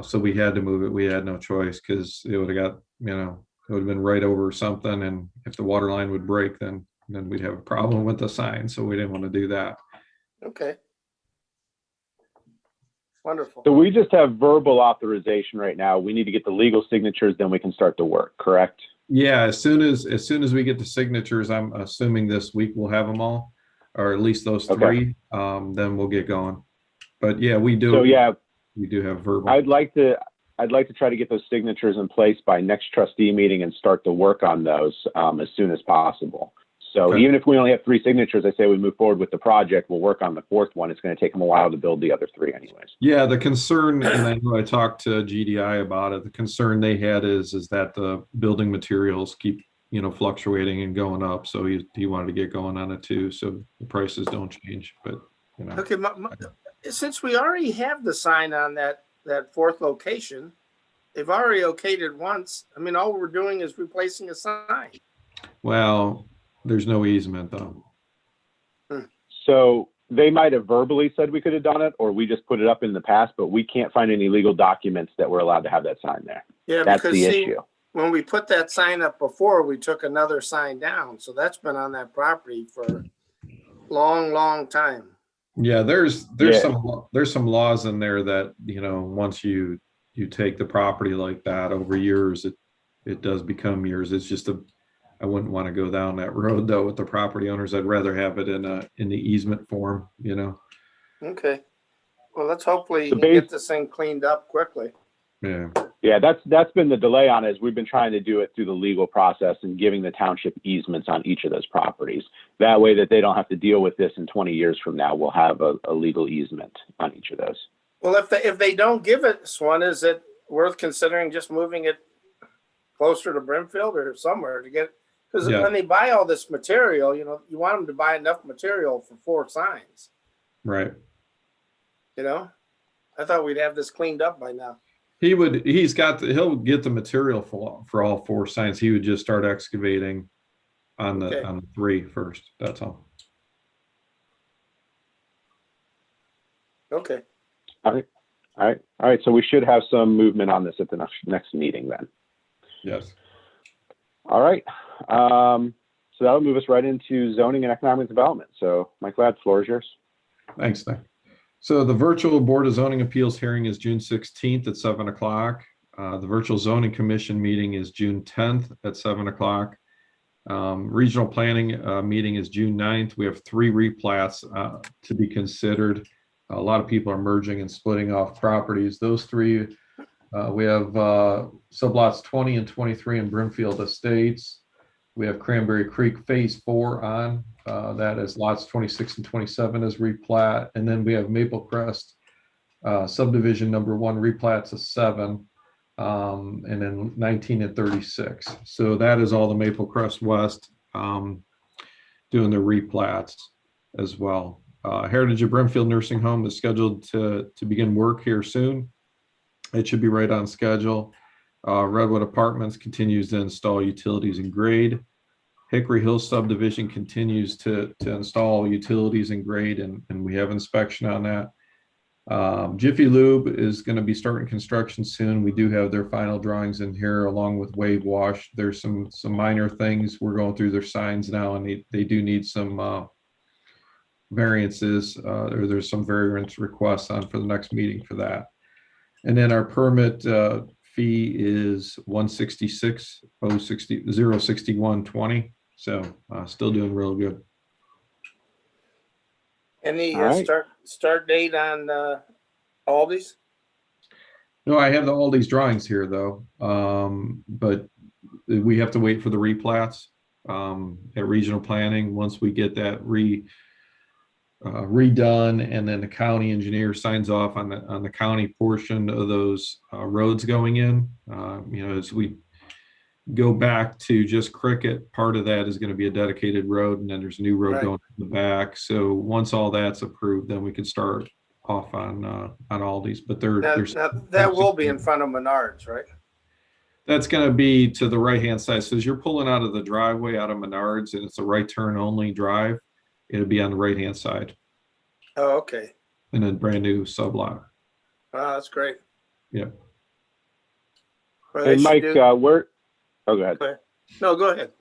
So we had to move it. We had no choice because it would have got, it would have been right over something. And if the water line would break, then we'd have a problem with the sign. So we didn't want to do that. Okay. Wonderful. So we just have verbal authorization right now. We need to get the legal signatures, then we can start the work, correct? Yeah, as soon as we get the signatures, I'm assuming this week we'll have them all, or at least those three. Then we'll get going. But yeah, we do. So yeah, we do have verbal. I'd like to try to get those signatures in place by next trustee meeting and start the work on those as soon as possible. So even if we only have 3 signatures, I say we move forward with the project, we'll work on the 4th one. It's going to take them a while to build the other 3 anyways. Yeah, the concern, and I know I talked to GDI about it, the concern they had is that the building materials keep, fluctuating and going up. So he wanted to get going on it too. So the prices don't change, but Okay, since we already have the sign on that 4th location, they've already okayed it once. I mean, all we're doing is replacing a sign. Well, there's no easement though. So they might have verbally said we could have done it, or we just put it up in the past, but we can't find any legal documents that we're allowed to have that sign there. Yeah, that's because the issue. When we put that sign up before, we took another sign down. So that's been on that property for a long, long time. Yeah, there's some laws in there that, once you take the property like that over years, it does become yours. It's just I wouldn't want to go down that road though with the property owners. I'd rather have it in the easement form, Okay. Well, let's hopefully The you base- get this thing cleaned up quickly. Yeah. Yeah, that's been the delay on it. Is we've been trying to do it through the legal process and giving the township easements on each of those properties. That way that they don't have to deal with this in 20 years from now. We'll have a legal easement on each of those. Well, if they don't give us one, is it worth considering just moving it closer to Brimfield or somewhere to get? Because Yeah. when they buy all this material, you know, you want them to buy enough material for 4 signs. Right. You know, I thought we'd have this cleaned up by now. He'll get the material for all 4 signs. He would just start excavating on Okay. the 3 first. That's all. Okay. All right. So we should have some movement on this at the next meeting then. Yes. All right. So that'll move us right into zoning and economic development. So Mike Ladd, floor is yours. Thanks, Nick. So the virtual Board of Zoning Appeals hearing is June 16th at 7 o'clock. The virtual zoning commission meeting is June 10th at 7 o'clock. Regional planning meeting is June 9th. We have 3 replats to be considered. A lot of people are merging and splitting off properties. Those 3, we have sublots 20 and 23 in Brimfield Estates. We have Cranberry Creek Phase 4 on. That is lots 26 and 27 as replat. And then we have Maple Crest subdivision number 1 replats of 7. And then 19 and 36. So that is all the Maple Crest West doing the replats as well. Heritage of Brimfield Nursing Home is scheduled to begin work here soon. It should be right on schedule. Redwood Apartments continues to install utilities and grade. Hickory Hill subdivision continues to install utilities and grade, and we have inspection on that. Jiffy Lube is going to be starting construction soon. We do have their final drawings in here along with Wave Wash. There's some minor things. We're going through their signs now, and they do need some variances, or there's some variance requests on for the next meeting for that. And then our permit fee is $166,061.20. So still doing real good. Any All right. start date on all these? No, I have all these drawings here though, but we have to wait for the replats at regional planning. Once we get that redone, and then the county engineer signs off on the county portion of those roads going in. As we go back to just Cricket, part of that is going to be a dedicated road, and then there's a new road Right. going to the back. So once all that's approved, then we can start off on all these. But Now, that will be in front of Menards, right? That's going to be to the right-hand side. So as you're pulling out of the driveway out of Menards, and it's a right turn only drive, it'll be on the right-hand side, Oh, okay. and then brand new sublot. Wow, that's great. Yeah. Well, Hey, they should Mike, do- oh, go ahead. No, go ahead.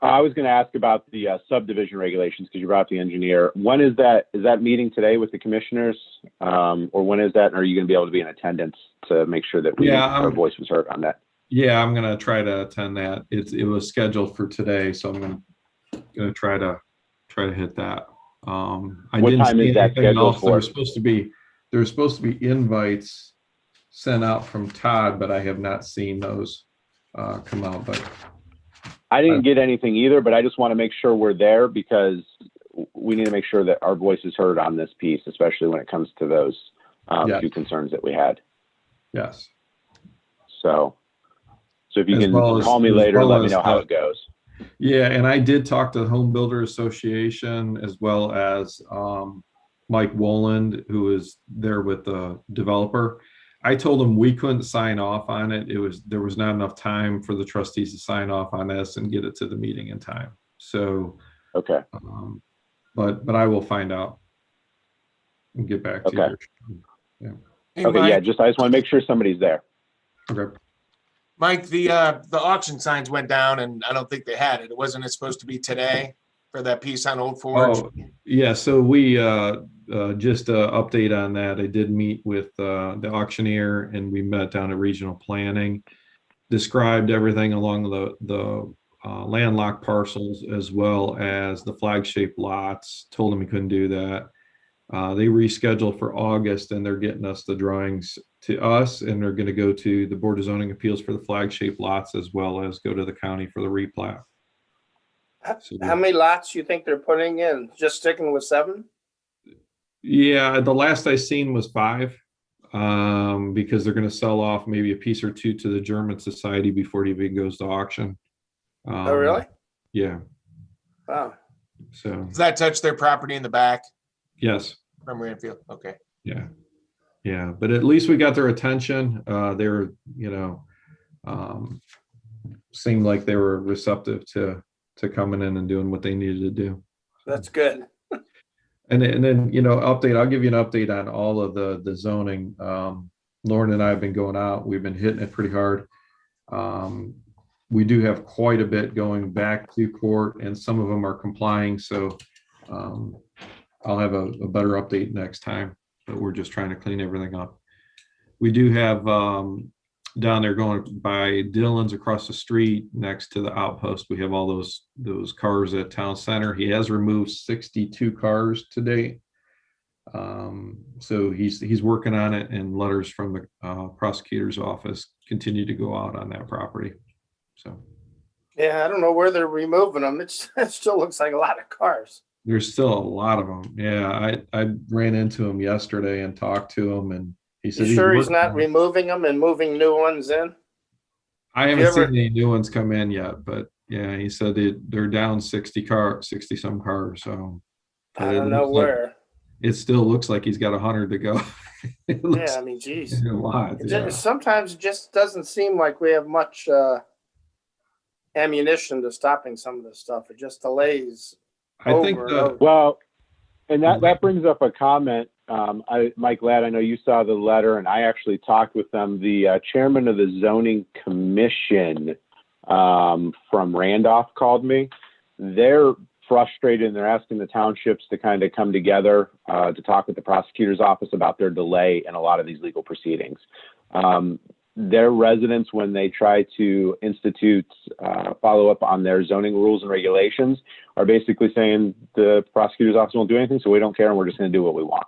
I was going to ask about the subdivision regulations because you brought up the engineer. When is that? Is that meeting today with the commissioners, or when is that? And are you going to be able to be in attendance to make sure that our voice was heard on that? Yeah, I'm going to try to attend that. It was scheduled for today, so I'm going to try to hit that. What time is that scheduled for? There's supposed to be invites sent out from Todd, but I have not seen those come out. But I didn't get anything either, but I just want to make sure we're there because we need to make sure that our voice is heard on this piece, especially when it comes to those Yes. 2 concerns that we had. yes, So if you As can well as- call me as later, well let me as know how the- it goes. yeah, and I did talk to the Home Builder Association as well as Mike Woland, who is there with the developer. I told him we couldn't sign off on it. There was not enough time for the trustees to sign off on this and get it to the meeting in time. So, Okay. but I will find out and get back to Okay. you. Hey, Okay. Yeah. Mike, I just want to make sure somebody's there. Okay. Mike, the auction signs went down and I don't think they had it. Wasn't it supposed to be today for that piece on Old Forge? Oh, yeah. So we just update on that. I did meet with the auctioneer, and we met down at regional planning. Described everything along the landlocked parcels as well as the flag-shaped lots. Told him he couldn't do that. They rescheduled for August, and they're getting us the drawings to us, and they're going to go to the Board of Zoning Appeals for the flag-shaped lots, as well as go to the county for the replat. So, How many lots you think they're putting in? Just sticking with 7? yeah, the last I seen was 5, because they're going to sell off maybe a piece or 2 to the German Society before it even goes to auction. Oh, really? Yeah. Wow. So, Does that touch their property in the back yes. from Ranfield? Okay. Yeah. Yeah. But at least we got their attention. They were, seemed like they were receptive to coming in and doing what they needed to do. That's good. And then, update, I'll give you an update on all of the zoning. Lauren and I have been going out. We've been hitting it pretty hard. We do have quite a bit going back to court, and some of them are complying. So I'll have a better update next time, but we're just trying to clean everything up. We do have down there going by Dylan's across the street next to the outpost. We have all those cars at Town Center. He has removed 62 cars to date. So he's working on it, and letters from the prosecutor's office continue to go out on that property. So Yeah, I don't know where they're removing them. It still looks like a lot of cars. there's still a lot of them. Yeah, I ran into him yesterday and talked to him, and he said You sure he's working not on it. removing them and moving new ones in? I haven't seen any new ones come in yet, but yeah, he said they're down 60 some cars. So I don't know where. It still looks like he's got 100 to go. Yeah, I mean, geez. A lot. Yeah. Sometimes it just doesn't seem like we have much ammunition to stopping some of this stuff. It just delays. I think over and over. Well, and that brings up a comment. Mike Ladd, I know you saw the letter, and I actually talked with them. The chairman of the zoning commission from Randolph called me. They're frustrated, and they're asking the townships to kind of come together to talk with the prosecutor's office about their delay in a lot of these legal proceedings. Their residents, when they try to institute follow up on their zoning rules and regulations, are basically saying the prosecutor's office won't do anything, so we don't care, and we're just going to do what we want.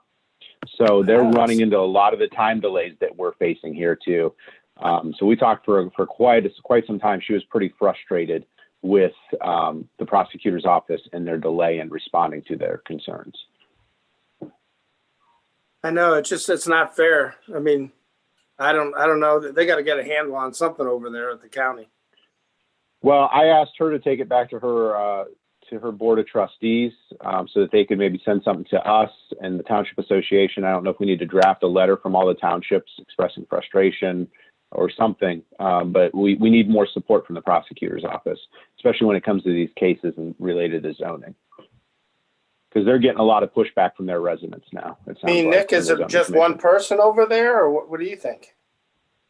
So they're running into a lot of the time delays that we're facing here too. So we talked for quite some time. She was pretty frustrated with the prosecutor's office and their delay in responding to their concerns. I know it's not fair. I mean, I don't know. They got to get a handle on something over there at the county. Well, I asked her to take it back to her board of trustees so that they could maybe send something to us and the Township Association. I don't know if we need to draft a letter from all the townships expressing frustration or something, but we need more support from the prosecutor's office, especially when it comes to these cases and related to zoning, because they're getting a lot of pushback from their residents now. I mean, Nick, is it just one person over there, or what do you think?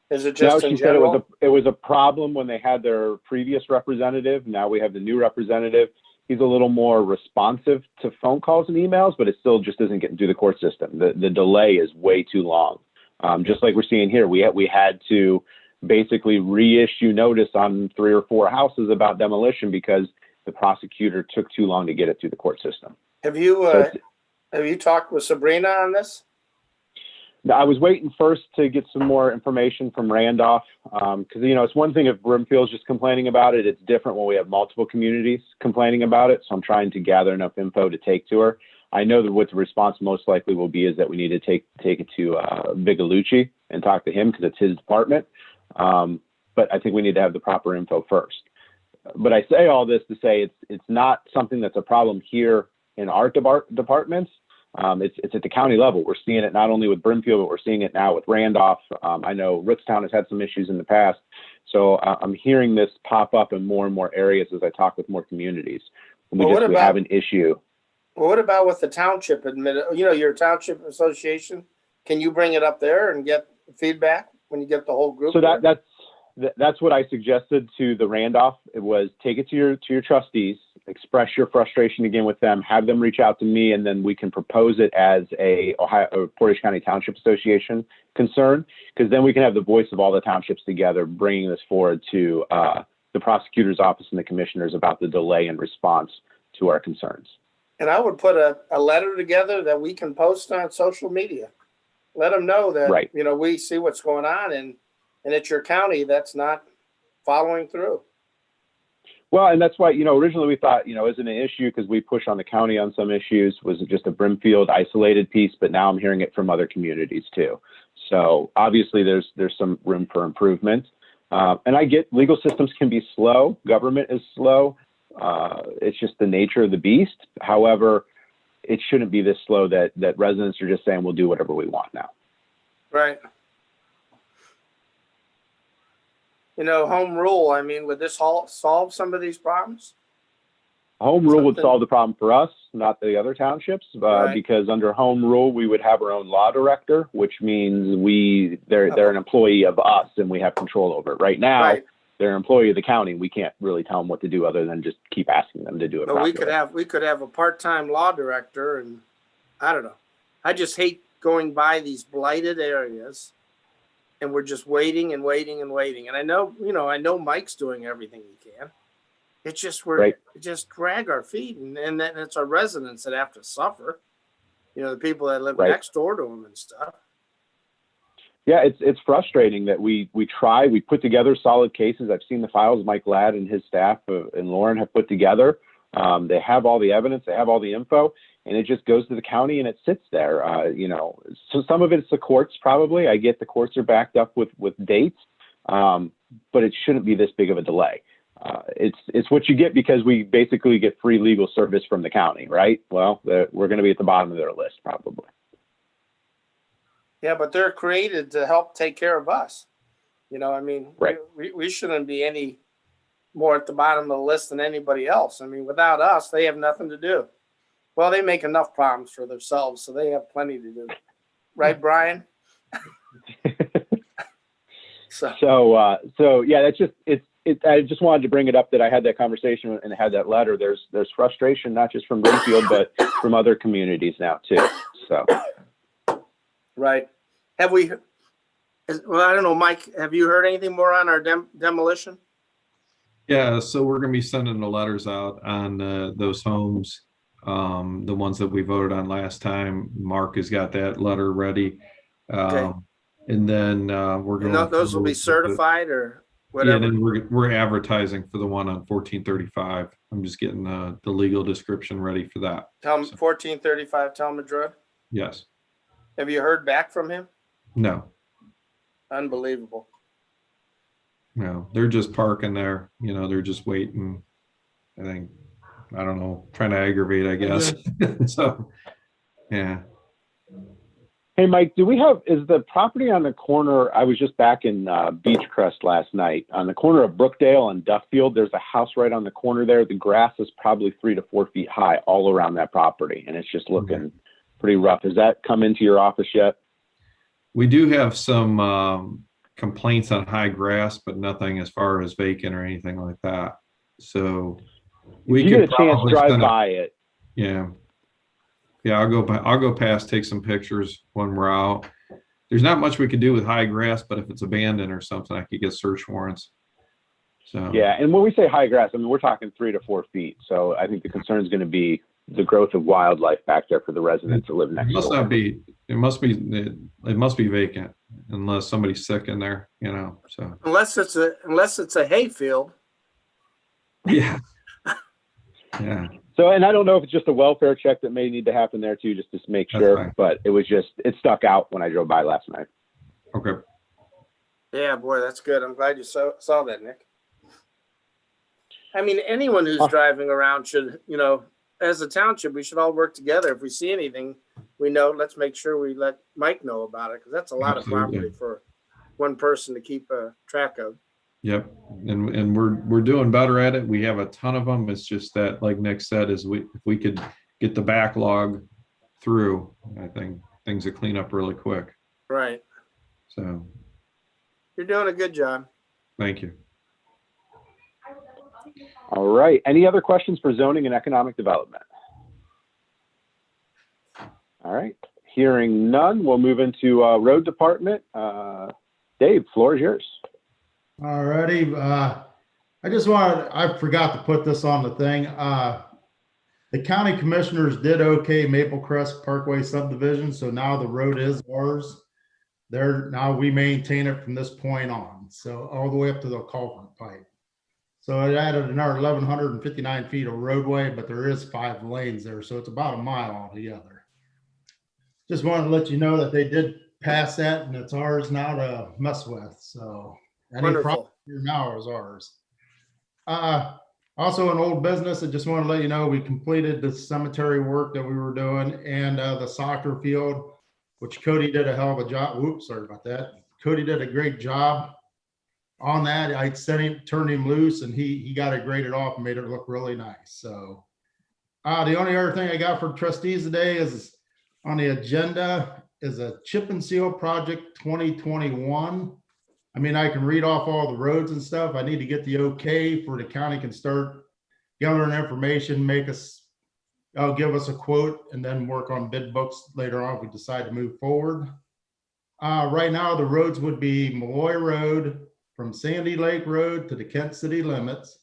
Is it just in general? Said it was a problem when they had their previous representative. Now we have the new representative. He's a little more responsive to phone calls and emails, but it still just isn't getting through the court system. The delay is way too long. Just like we're seeing here, we had to basically reissue notice on 3 or 4 houses about demolition because the prosecutor took too long to get it through the court system. Have you talked with Sabrina on this? I was waiting first to get some more information from Randolph because, it's one thing if Brimfield's just complaining about it. It's different when we have multiple communities complaining about it. So I'm trying to gather enough info to take to her. I know that what the response most likely will be is that we need to take it to Vigalucci and talk to him because it's his department. But I think we need to have the proper info first. But I say all this to say it's not something that's a problem here in our departments. It's at the county level. We're seeing it not only with Brimfield, but we're seeing it now with Randolph. I know Ritztown has had some issues in the past. So I'm hearing this pop up in more and more areas as I talk with more communities. We have an issue. Well, what about with the township your township association? Can you bring it up there and get feedback when you get the whole group? So that's what I suggested to the Randolph. It was take it to your trustees, express your frustration again with them, have them reach out to me, and then we can propose it as a Portage County Township Association concern, because then we can have the voice of all the townships together, bringing this forward to the prosecutor's office and the commissioners about the delay in response to our concerns. And I would put a letter together that we can post on social media. Let them know that, Right. we see what's going on and it's your county that's not following through. Well, and that's why, originally we thought, isn't an issue because we push on the county on some issues. Was it just a Brimfield isolated piece? But now I'm hearing it from other communities too. So obviously there's some room for improvement. And I get legal systems can be slow. Government is slow. It's just the nature of the beast. However, it shouldn't be this slow that residents are just saying we'll do whatever we want now. Right. Home rule, I mean, would this solve some of these problems? Home rule would solve the problem for us, not the other townships, Right. because under home rule, we would have our own law director, which means they're an employee of us and we have control over it. Right now, Right. they're an employee of the county. We can't really tell them what to do other than just keep asking them to do it But properly. we could have a part-time law director, and I don't know. I just hate going by these blighted areas and we're just waiting and waiting and waiting. And I know Mike's doing everything he can. It's just Right. just drag our feet, and then it's our residents that have to suffer. The people that live Right. next door to them and stuff. Yeah, it's frustrating that we put together solid cases. I've seen the files Mike Ladd and his staff and Lauren have put together. They have all the evidence, they have all the info, and it just goes to the county and it sits there. So some of it's the courts probably. I get the courts are backed up with dates, but it shouldn't be this big of a delay. It's what you get because we basically get free legal service from the county, right? Well, we're going to be at the bottom of their list probably. Yeah, but they're created to help take care of us. Right. We shouldn't be any more at the bottom of the list than anybody else. I mean, without us, they have nothing to do. Well, they make enough problems for themselves, so they have plenty to do. Right, Brian? So yeah, that's just I just wanted to bring it up that I had that conversation and had that letter. There's frustration not just from Brimfield but from other communities now too. So right. Have we? Well, I don't know, Mike. Have you heard anything more on our demolition? Yeah, so we're gonna be sending the letters out on those homes, the ones that we voted on last time. Mark has got that letter ready. Okay. And then we're going. And those will be certified or Yeah, whatever. and then we're advertising for the one on 1435. I'm just getting the legal description ready for that. Tell him 1435 Talmadge Road. Yes. Have you heard back from him? No. Unbelievable. No, they're just parking there. They're just waiting. I think, I don't know, trying to aggravate, I guess. So, yeah. hey, Mike, is the property on the corner? I was just back in Beechcrest last night on the corner of Brookdale and Duffield. There's a house right on the corner there. The grass is probably 3 to 4 feet high all around that property, and it's just looking pretty rough. Has that come into your office yet? We do have some complaints on high grass, but nothing as far as vacant or anything like that. So we you get a chance, probably drive by it. Yeah. Yeah, I'll go past, take some pictures when we're out. There's not much we could do with high grass, but if it's abandoned or something, I could get search warrants. So yeah, and when we say high grass, I mean we're talking 3 to 4 feet. So I think the concern is going to be the growth of wildlife back there for the residents that live next it must door. not be. It must be vacant unless somebody's sick in there. So Unless it's a hayfield. yeah, yeah. So, and I don't know if it's just a welfare check that may need to happen there too, just to make That's sure, fine. but it stuck out when I drove by last night. Okay. Yeah, boy, that's good. I'm glad you saw that, Nick. I mean, anyone who's driving around should, as a township, we should all work together. If we see anything, let's make sure we let Mike know about it, because that's a lot Absolutely. of property for one person to keep track of. Yep. And we're doing better at it. We have a ton of them. It's just that, like Nick said, if we could get the backlog through, I think things would clean up really quick. Right. So You're doing a good job. thank you. All right. Any other questions for zoning and economic development? All right. Hearing none, we'll move into road department. Dave, floor is yours. All righty. I forgot to put this on the thing. The county commissioners did okay Maple Crest Parkway subdivision, so now the road is ours. Now we maintain it from this point on, so all the way up to the culvert pipe. So it added another 1,159 feet of roadway, but there is 5 lanes there, so it's about a mile altogether. Just wanted to let you know that they did pass that, and it's ours now to mess with. So any Wonderful. problem here now is ours. Also in old business, I just want to let you know we completed the cemetery work that we were doing, and the soccer field, which Cody did a hell of a job. Whoops, sorry about that. Cody did a great job on that. I turned him loose, and he got it graded off and made it look really nice. So the only other thing I got for trustees today is on the agenda is a chip and seal project 2021. I mean, I can read off all the roads and stuff. I need to get the okay for the county can start gathering information, give us a quote, and then work on bid books later on if we decide to move forward. Right now, the roads would be Malloy Road from Sandy Lake Road to the Kent City limits,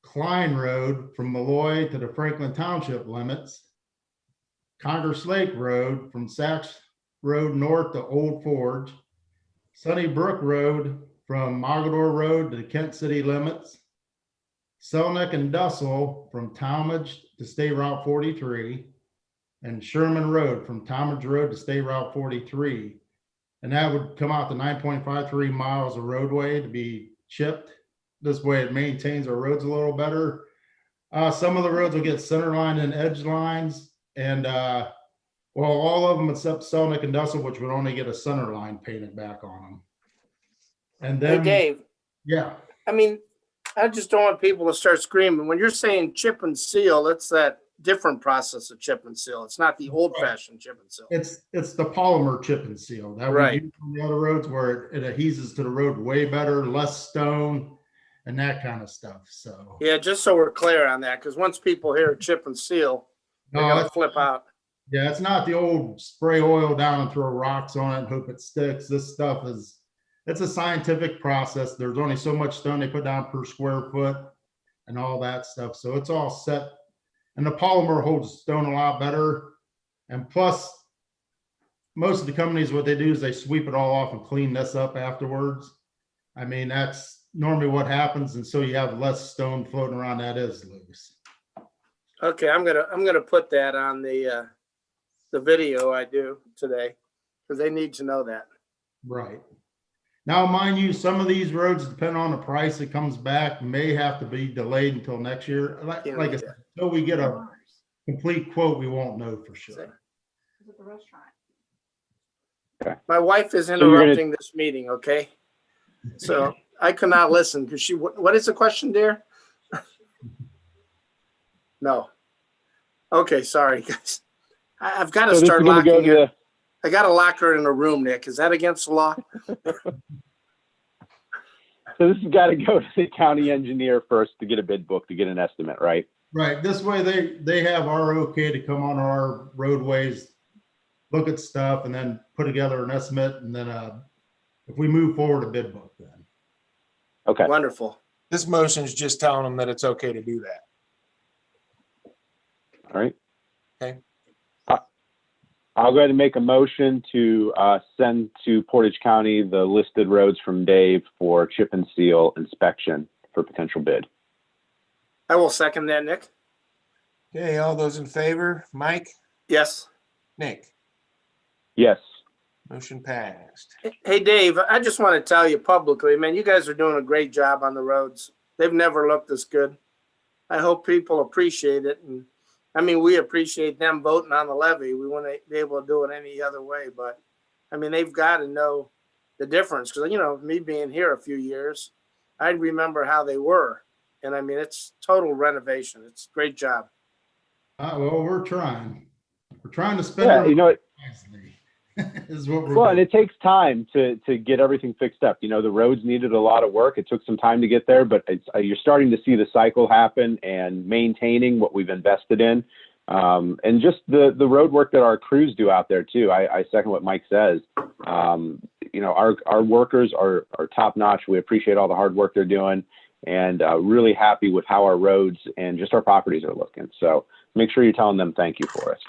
Klein Road from Malloy to the Franklin Township limits, Congress Lake Road from Sachs Road north to Old Forge, Sunnybrook Road from Mogador Road to the Kent City limits, Selnick and Dussel from Talmadge to State Route 43, and Sherman Road from Talmadge Road to State Route 43. And that would come out to 9.53 miles of roadway to be chipped. This way it maintains our roads a little better. Some of the roads will get center line and edge lines, and well, all of them except Selnick and Dussel, which would only get a center line painted back on them. And then, Hey, Dave, yeah, I mean, I just don't want people to start screaming. When you're saying chip and seal, it's that different process of chip and seal. It's not the old fashioned chip and seal. it's the polymer chip and seal that Right. we use on the other roads where it adheses to the road way better, less stone and that kind of stuff. So Yeah, just so we're clear on that, because once people hear chip and seal, they're no, gonna it's- flip out. yeah, it's not the old spray oil down and throw rocks on it and hope it sticks. This stuff it's a scientific process. There's only so much stone they put down per square foot and all that stuff. So it's all set. And the polymer holds stone a lot better. And plus, most of the companies, what they do is they sweep it all off and clean this up afterwards. I mean, that's normally what happens. And so you have less stone floating around that is loose. Okay, I'm gonna put that on the video I do today, because they need to know that. Right. Now, mind you, some of these roads, depending on the price that comes back, may have to be delayed until next year. Like I said, until we get a complete quote, we won't know for sure. My wife is you're gonna- interrupting this meeting, okay? So I could not listen because what is the question, dear? No. Okay, sorry, guys. I've got to So this start is gonna go locking to her. I got to lock her in a room, Nick. Is that against the law? So this has got to go to the county engineer first to get a bid book, to get an estimate, right? Right. This way they have our okay to come on our roadways, look at stuff and then put together an estimate. And then if we move forward, a bid book then. Okay. Wonderful. This motion is just telling them that it's okay to do that. All right. Okay. I'll go ahead and make a motion to send to Portage County the listed roads from Dave for chip and seal inspection for potential bid. I will second that, Nick. Okay, all those in favor? Mike? Yes. Nick? Yes. Motion passed. Hey, Dave, I just want to tell you publicly, man, you guys are doing a great job on the roads. They've never looked this good. I hope people appreciate it. And I mean, we appreciate them voting on the levy. We want to be able to do it any other way, but I mean, they've got to know the difference. Cause you know, me being here a few years, I remember how they were. And I mean, it's total renovation. It's a great job. Well, we're trying to spend. Yeah, you know what? Wisely. Is what we're Well, and doing. it takes time to get everything fixed up. You know, the roads needed a lot of work. It took some time to get there, but you're starting to see the cycle happen and maintaining what we've invested in. And just the road work that our crews do out there too. I second what Mike says. You know, our workers are top notch. We appreciate all the hard work they're doing. and really happy with how our roads and just our properties are looking. So make sure you're telling them thank you for us.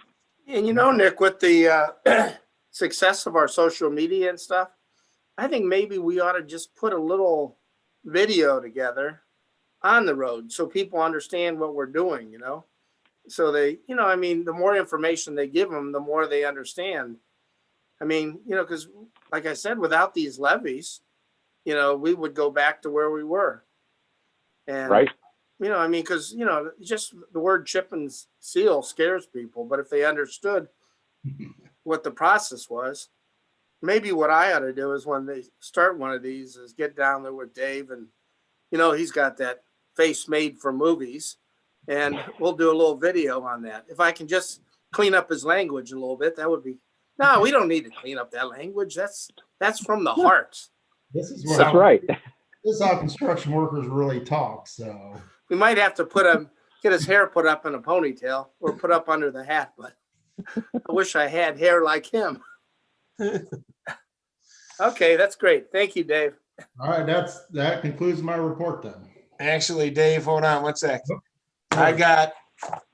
And Nick, with the success of our social media and stuff, I think maybe we ought to just put a little video together on the road so people understand what we're doing, So they, the more information they give them, the more they understand. Because like I said, without these levies, we would go back to where we were. And, right. because, just the word chip and seal scares people. But if they understood what the process was, maybe what I ought to do is when they start one of these is get down there with Dave and, he's got that face made for movies and we'll do a little video on that. If I can just clean up his language a little bit, that would be, no, we don't need to clean up that language. That's from the heart. That's right. This is how construction workers really talk. So we might have to get his hair put up in a ponytail or put up under the hat, but I wish I had hair like him. Okay, that's great. Thank you, Dave. all right, that concludes my report then. Actually, Dave, hold on one sec. Do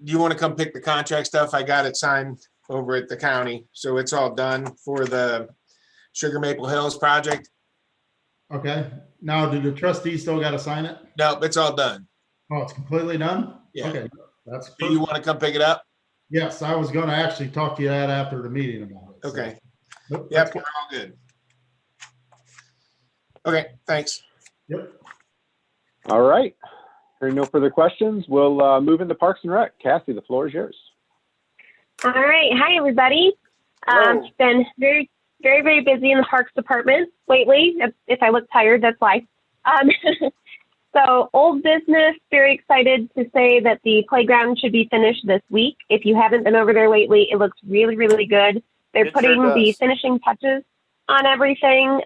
you want to come pick the contract stuff? I got it signed over at the county. So it's all done for the Sugar Maple Hills project. Okay. Now, do the trustees still got to sign it? No, it's all done. Oh, it's completely done? Yeah. Okay. That's Do you want to come pick it up? Yes, I was going to actually talk to you that after the meeting about it. Okay. So, Yep, we're all good. Okay, thanks. Yep. All right. Hearing no further questions, we'll move into Parks and Rec. Cassie, the floor is yours. All right. Hi, everybody. Hello. It's been very, very, very busy in the Parks Department lately. If I look tired, that's why. So old business, very excited to say that the playground should be finished this week. If you haven't been over there lately, it looks really, really good. They're It putting sure the does. finishing touches on everything.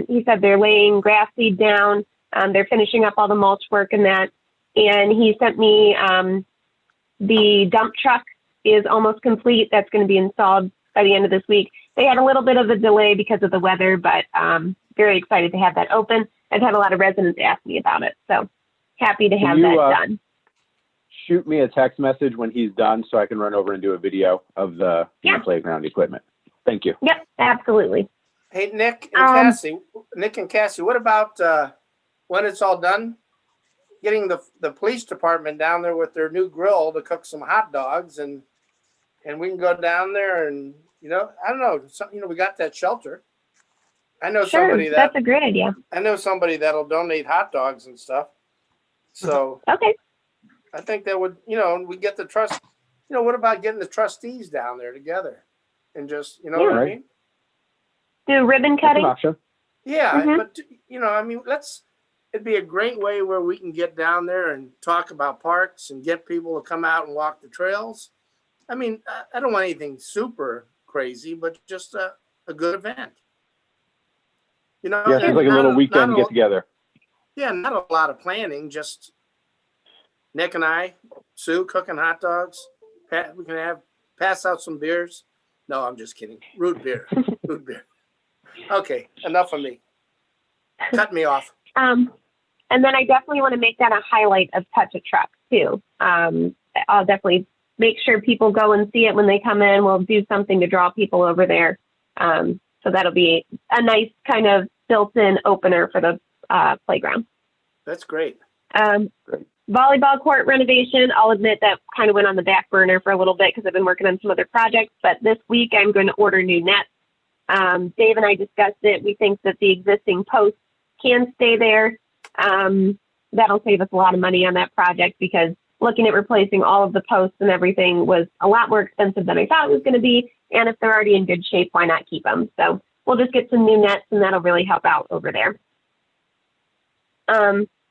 He said they're laying grass seed down. They're finishing up all the mulch work and that. And he sent me the dump truck is almost complete. That's going to be installed by the end of this week. They had a little bit of a delay because of the weather, but very excited to have that open. I've had a lot of residents ask me about it. So happy to have that done. Shoot me a text message when he's done so I can run over and do a video of the playground equipment. Thank you. Yep, absolutely. Hey, Nick and Cassie, what about when it's all done, getting the police department down there with their new grill to cook some hot dogs and we can go down there and, I don't know, we got that shelter. I know somebody that's a great idea. I know somebody that'll donate hot dogs and stuff. So okay. I think that would, we get the trust, what about getting the trustees down there together and just, what I mean? Do ribbon That's an cutting? option. Yeah, but it'd be a great way where we can get down there and talk about parks and get people to come out and walk the trails. I mean, I don't want anything super crazy, but just a good event. Yeah, it's like a little weekend get together. Yeah, not a lot of planning, just Nick and I, Sue cooking hot dogs. We can pass out some beers. No, I'm just kidding. Root beer. Root beer. Okay, enough of me. Cut me off. And then I definitely want to make that a highlight of Touch a Truck too. I'll definitely make sure people go and see it when they come in. We'll do something to draw people over there. So that'll be a nice kind of built-in opener for the playground. That's great. Volleyball court renovation. I'll admit that kind of went on the back burner for a little bit because I've been working on some other projects, but this week I'm going to order new nets. Dave and I discussed it. We think that the existing posts can stay there. That'll save us a lot of money on that project because looking at replacing all of the posts and everything was a lot more expensive than I thought it was going to be. And if they're already in good shape, why not keep them? So we'll just get some new nets and that'll really help out over there.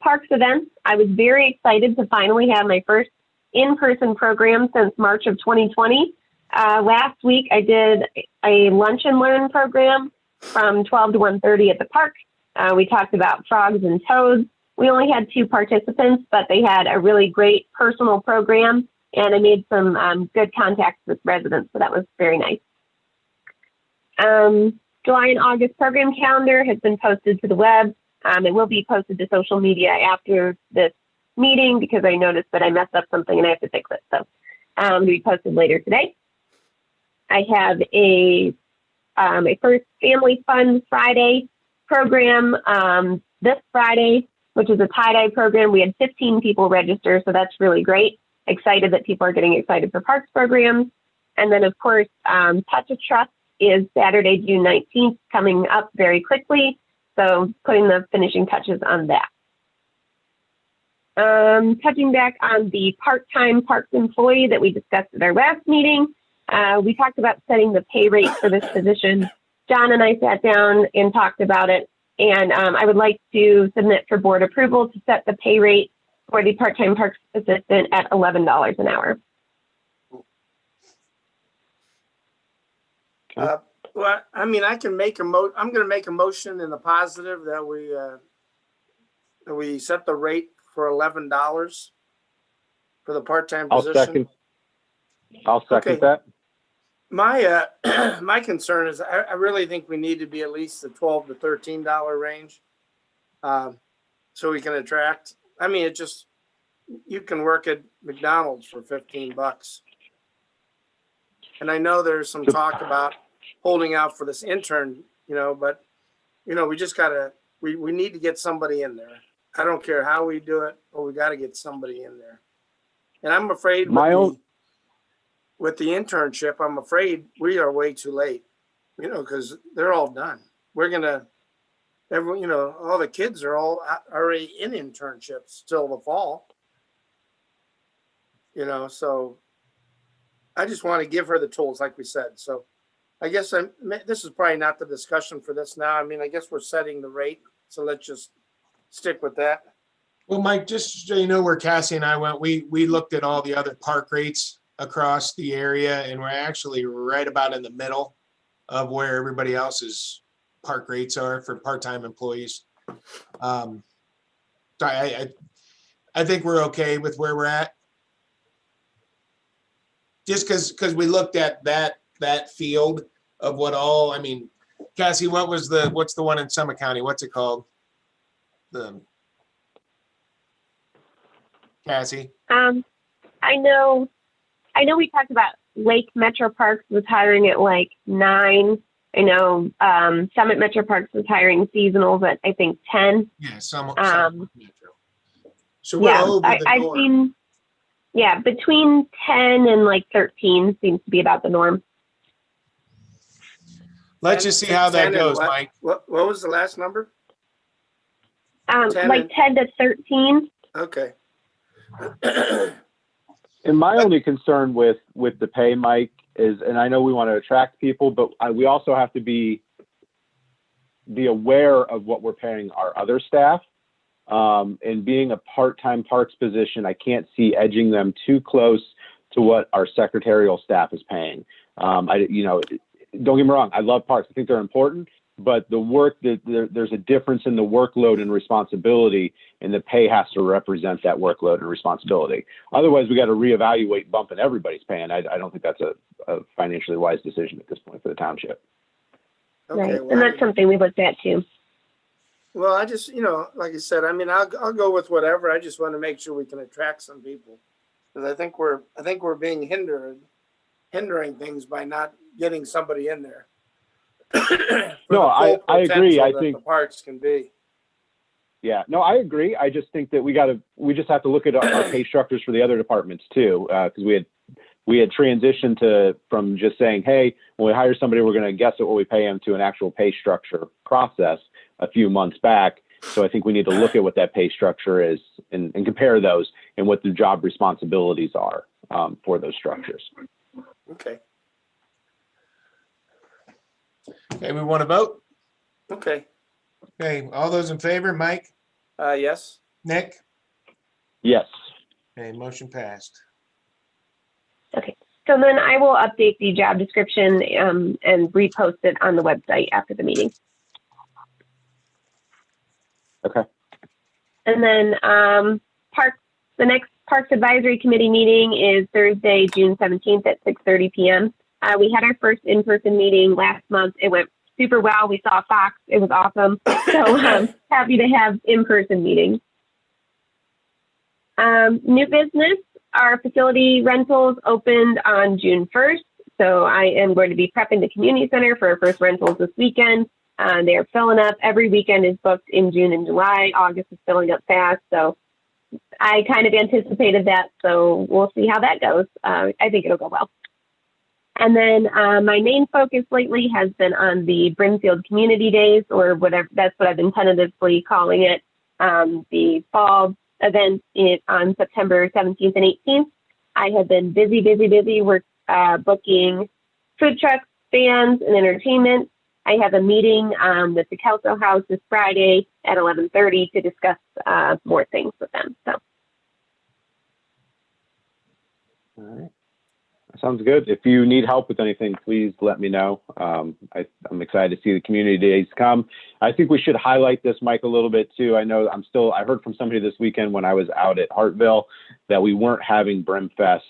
Parks events. I was very excited to finally have my first in-person program since March of 2020. Last week, I did a lunch and learn program from 12 to 1:30 at the park. We talked about frogs and toads. We only had 2 participants, but they had a really great personal program, and I made some good contacts with residents, so that was very nice. July and August program calendar has been posted to the web. It will be posted to social media after this meeting because I noticed that I messed up something and I have to fix it. So it'll be posted later today. I have a first Family Fun Friday program this Friday, which is a tie-dye program. We had 15 people register, so that's really great. Excited that people are getting excited for parks programs. And then, of course, Touch of Trust is Saturday, June 19th, coming up very quickly. So putting the finishing touches on that. Touching back on the part-time parks employee that we discussed at our last meeting, we talked about setting the pay rate for this position. John and I sat down and talked about it, and I would like to submit for board approval to set the pay rate for the part-time parks assistant at $11 an hour. Well, I mean, I can make I'm going to make a motion in the positive that we set the rate for $11 for the part-time position. I'll second Okay. that. My my concern is I really think we need to be at least the $12 to $13 range, so we can attract. I mean, it just, you can work at McDonald's for $15. And I know there's some talk about holding out for this intern, but we just we need to get somebody in there. I don't care how we do it, but we got to get somebody in there. And I'm afraid with the internship, I'm afraid we are way too late, because they're all done. We're all the kids are all already in internships till the fall. So I just want to give her the tools, like we said. So I guess this is probably not the discussion for this now. I mean, I guess we're setting the rate, so let's just stick with that. Well, Mike, just so you know where Cassie and I went, we looked at all the other park rates across the area, and we're actually right about in the middle of where everybody else's park rates are for part-time employees. So I think we're okay with where we're at. Just because we looked at that field of what all, I mean, Cassie, what's the one in Summit County? What's it called? Cassie? I know we talked about Lake Metro Parks was hiring at like 9. I know Summit Metro Parks was hiring seasonals at I think 10. Yeah, Summit Metro. So we're over the I've norm. seen, between 10 and like 13 seems to be about the norm. Let's just see how that 10 goes, what? Mike. What was the last number? 10 to 13. Okay. And my only concern with the pay, Mike, is, and I know we want to attract people, but we also have to be aware of what we're paying our other staff. And being a part-time parks position, I can't see edging them too close to what our secretarial staff is paying. Don't get me wrong, I love parks. I think they're important, but the work there's a difference in the workload and responsibility, and the pay has to represent that workload and responsibility. Otherwise, we got to reevaluate bumping everybody's pay, and I don't think that's a financially wise decision at this point for the township. Okay, Right, and that's something we looked at too. Well, I just, like I said, I mean, I'll go with whatever. I just want to make sure we can attract some people, because I think we're being hindering things by not getting somebody in there. No, I agree. I think the parks can be. Yeah, no, I agree. I just think that we just have to look at our pay structures for the other departments too, because we had transitioned from just saying, hey, when we hire somebody, we're going to guess at what we pay them, to an actual pay structure process a few months back. So I think we need to look at what that pay structure is and compare those and what the job responsibilities are for those structures. Okay. Okay, we want to vote? Okay. Okay, all those in favor, Mike? Yes. Nick? Yes. Okay, motion passed. Okay, so then I will update the job description and repost it on the website after the meeting. Okay. And then the next Parks Advisory Committee meeting is Thursday, June 17th at 6:30 p.m. We had our first in-person meeting last month. It went super well. We saw Fox. It was awesome. So happy to have in-person meetings. New business, our facility rentals opened on June 1st. So I am going to be prepping the community center for our first rentals this weekend. They are filling up. Every weekend is booked in June and July. August is filling up fast. So I kind of anticipated that. So we'll see how that goes. I think it'll go well. And then my main focus lately has been on the Brimfield Community Days, or whatever. That's what I've been tentatively calling it. The fall event on September 17th and 18th. I have been busy. We're booking food trucks, bands, and entertainment. I have a meeting with the Kelso House this Friday at 11:30 to discuss more things with them. So. All right. Sounds good. If you need help with anything, please let me know. I'm excited to see the community days come. I think we should highlight this, Mike, a little bit too. I know I heard from somebody this weekend when I was out at Hartville that we weren't having Brimfest.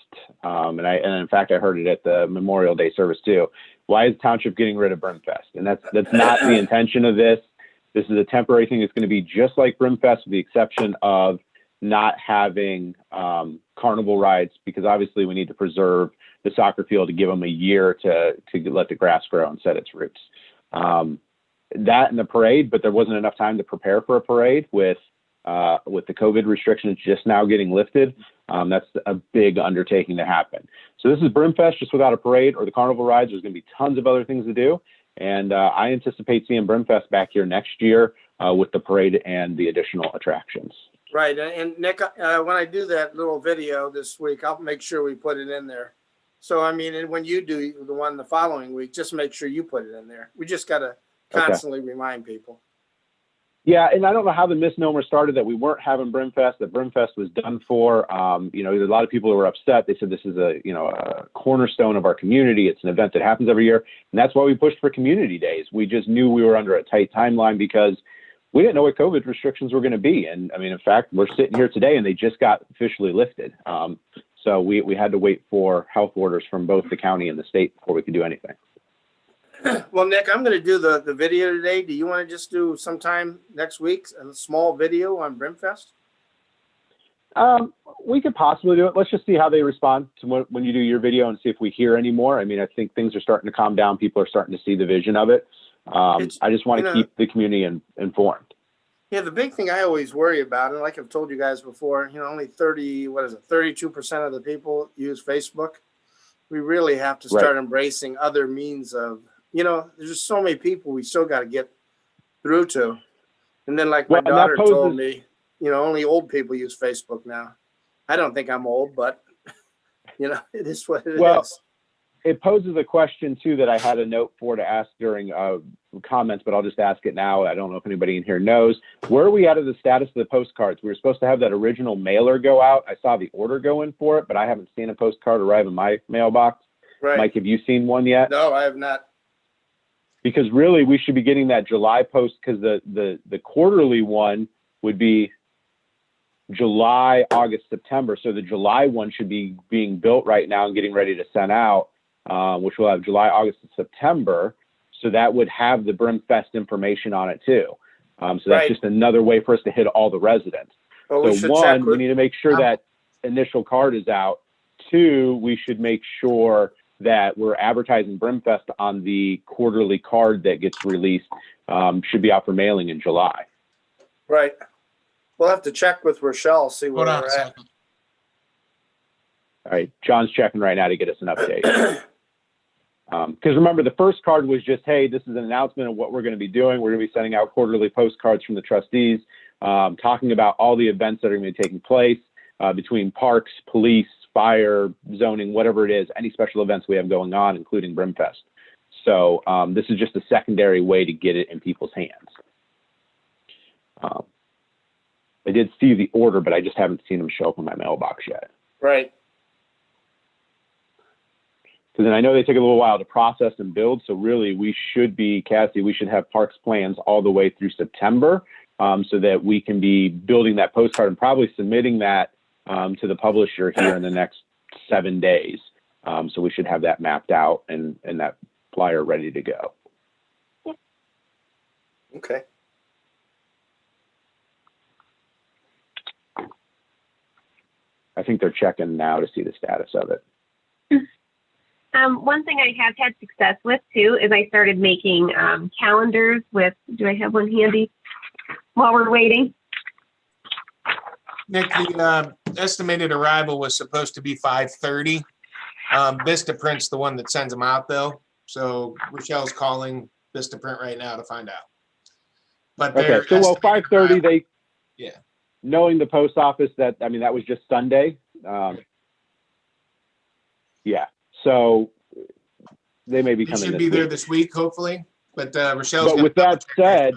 And in fact, I heard it at the Memorial Day service too. Why is Township getting rid of Brimfest? And that's not the intention of this. This is a temporary thing. It's going to be just like Brimfest with the exception of not having carnival rides, because obviously we need to preserve the soccer field to give them a year to let the grass grow and set its roots. That and the parade, but there wasn't enough time to prepare for a parade with the COVID restrictions just now getting lifted. That's a big undertaking to happen. So this is Brimfest just without a parade or the carnival rides. There's going to be tons of other things to do. And I anticipate seeing Brimfest back here next year with the parade and the additional attractions. Right. And Nick, when I do that little video this week, I'll make sure we put it in there. So, I mean, and when you do the one the following week, just make sure you put it in there. We just got to constantly remind people. Yeah, and I don't know how the misnomer started that we weren't having Brimfest, that Brimfest was done for. There's a lot of people who were upset. They said this is a cornerstone of our community. It's an event that happens every year. And that's why we pushed for community days. We just knew we were under a tight timeline because we didn't know what COVID restrictions were going to be. And I mean, in fact, we're sitting here today and they just got officially lifted. So we had to wait for health orders from both the county and the state before we could do anything. Well, Nick, I'm going to do the video today. Do you want to just do sometime next week, a small video on Brimfest? We could possibly do it. Let's just see how they respond to when you do your video and see if we hear any more. I mean, I think things are starting to calm down. People are starting to see the vision of it. I just want to keep the community informed. Yeah, the big thing I always worry about, and like I've told you guys before, only 32% of the people use Facebook. We really have to start embracing other means of, there's just so many people we still got to get through to. And then like my daughter told me, only old people use Facebook now. I don't think I'm old, but it is what it is. It poses a question too that I had a note for to ask during comments, but I'll just ask it now. I don't know if anybody in here knows. Where are we at of the status of the postcards? We were supposed to have that original mailer go out. I saw the order go in for it, but I haven't seen a postcard arrive in my mailbox. Right. Mike, have you seen one yet? No, I have not. Because really we should be getting that July post, because the quarterly one would be July, August, September. So the July one should be being built right now and getting ready to send out. Which will have July, August, and September. So that would have the Brimfest information on it too. So that's just another way for us to hit all the residents. Well, so one, we need to make sure that initial card is out. Two, we should make sure that we're advertising Brimfest on the quarterly card that gets released. Should be out for mailing in July. Right. We'll have to check with Rochelle, see where we're at. All right. John's checking right now to get us an update. Because remember, the first card was just, hey, this is an announcement of what we're going to be doing. We're going to be sending out quarterly postcards from the trustees, talking about all the events that are going to be taking place between parks, police, fire, zoning, whatever it is, any special events we have going on, including Brimfest. So this is just a secondary way to get it in people's hands. I did see the order, but I just haven't seen them show up in my mailbox yet. Right. So then I know they take a little while to process and build. So really we should be, Cassie, we should have parks plans all the way through September so that we can be building that postcard and probably submitting that to the publisher here in the next 7 days. So we should have that mapped out and that flyer ready to go. Okay. I think they're checking now to see the status of it. One thing I have had success with too is I started making calendars with, do I have one handy while we're waiting? Nick, the estimated arrival was supposed to be 5:30. Vistaprint's the one that sends them out though. So Rochelle's calling Vistaprint right now to find out. But Okay, they're so well, estimated 5:30, arrival- they, Yeah. knowing the post office that, I mean, that was just Sunday. Yeah, so they may be They coming should this be there week. this week, hopefully. But Rochelle's. But gonna with that double check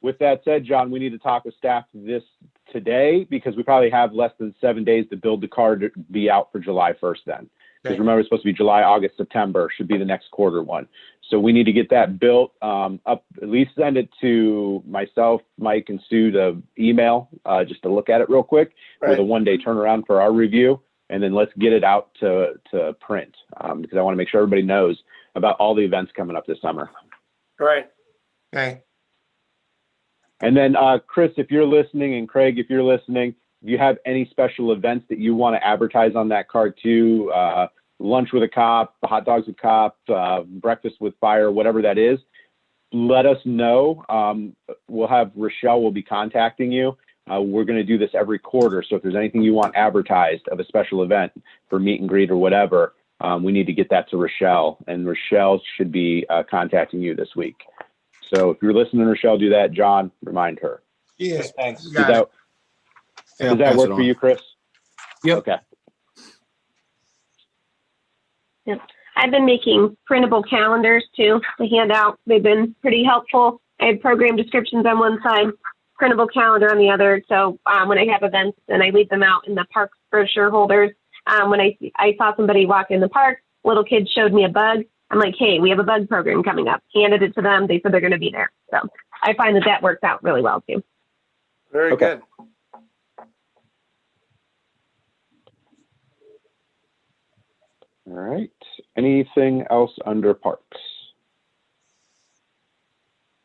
right said, John, we need to talk with staff this today because we probably have less than 7 days to build the car to be out for July 1st then. Because Okay. remember, it's supposed to be July, August, September should be the next quarter one. So we need to get that built up, at least send it to myself, Mike, and Sue to email just to look at it real quick with a Right. 1-day turnaround for our review. And then let's get it out to print because I want to make sure everybody knows about all the events coming up this summer. Right. Okay. And then Chris, if you're listening, and Craig, if you're listening, if you have any special events that you want to advertise on that card too, lunch with a cop, hot dogs with cop, breakfast with fire, whatever that is, let us know. We'll have Rochelle will be contacting you. We're going to do this every quarter. So if there's anything you want advertised of a special event for meet and greet or whatever, we need to get that to Rochelle, and Rochelle should be contacting you this week. So if you're listening to Rochelle do that, John, remind her. Yeah. Thanks. You Does got it. that, Yeah, does that pass work it for on. you, Chris? Yep. Okay. I've been making printable calendars too to hand out. They've been pretty helpful. I have program descriptions on one side, printable calendar on the other. So when I have events and I leave them out in the parks brochure holders, when I saw somebody walk in the park, little kid showed me a bug. I'm like, hey, we have a bug program coming up. Handed it to them. They said they're going to be there. So I find that works out really well too. Very Okay. good. All right. Anything else under parks?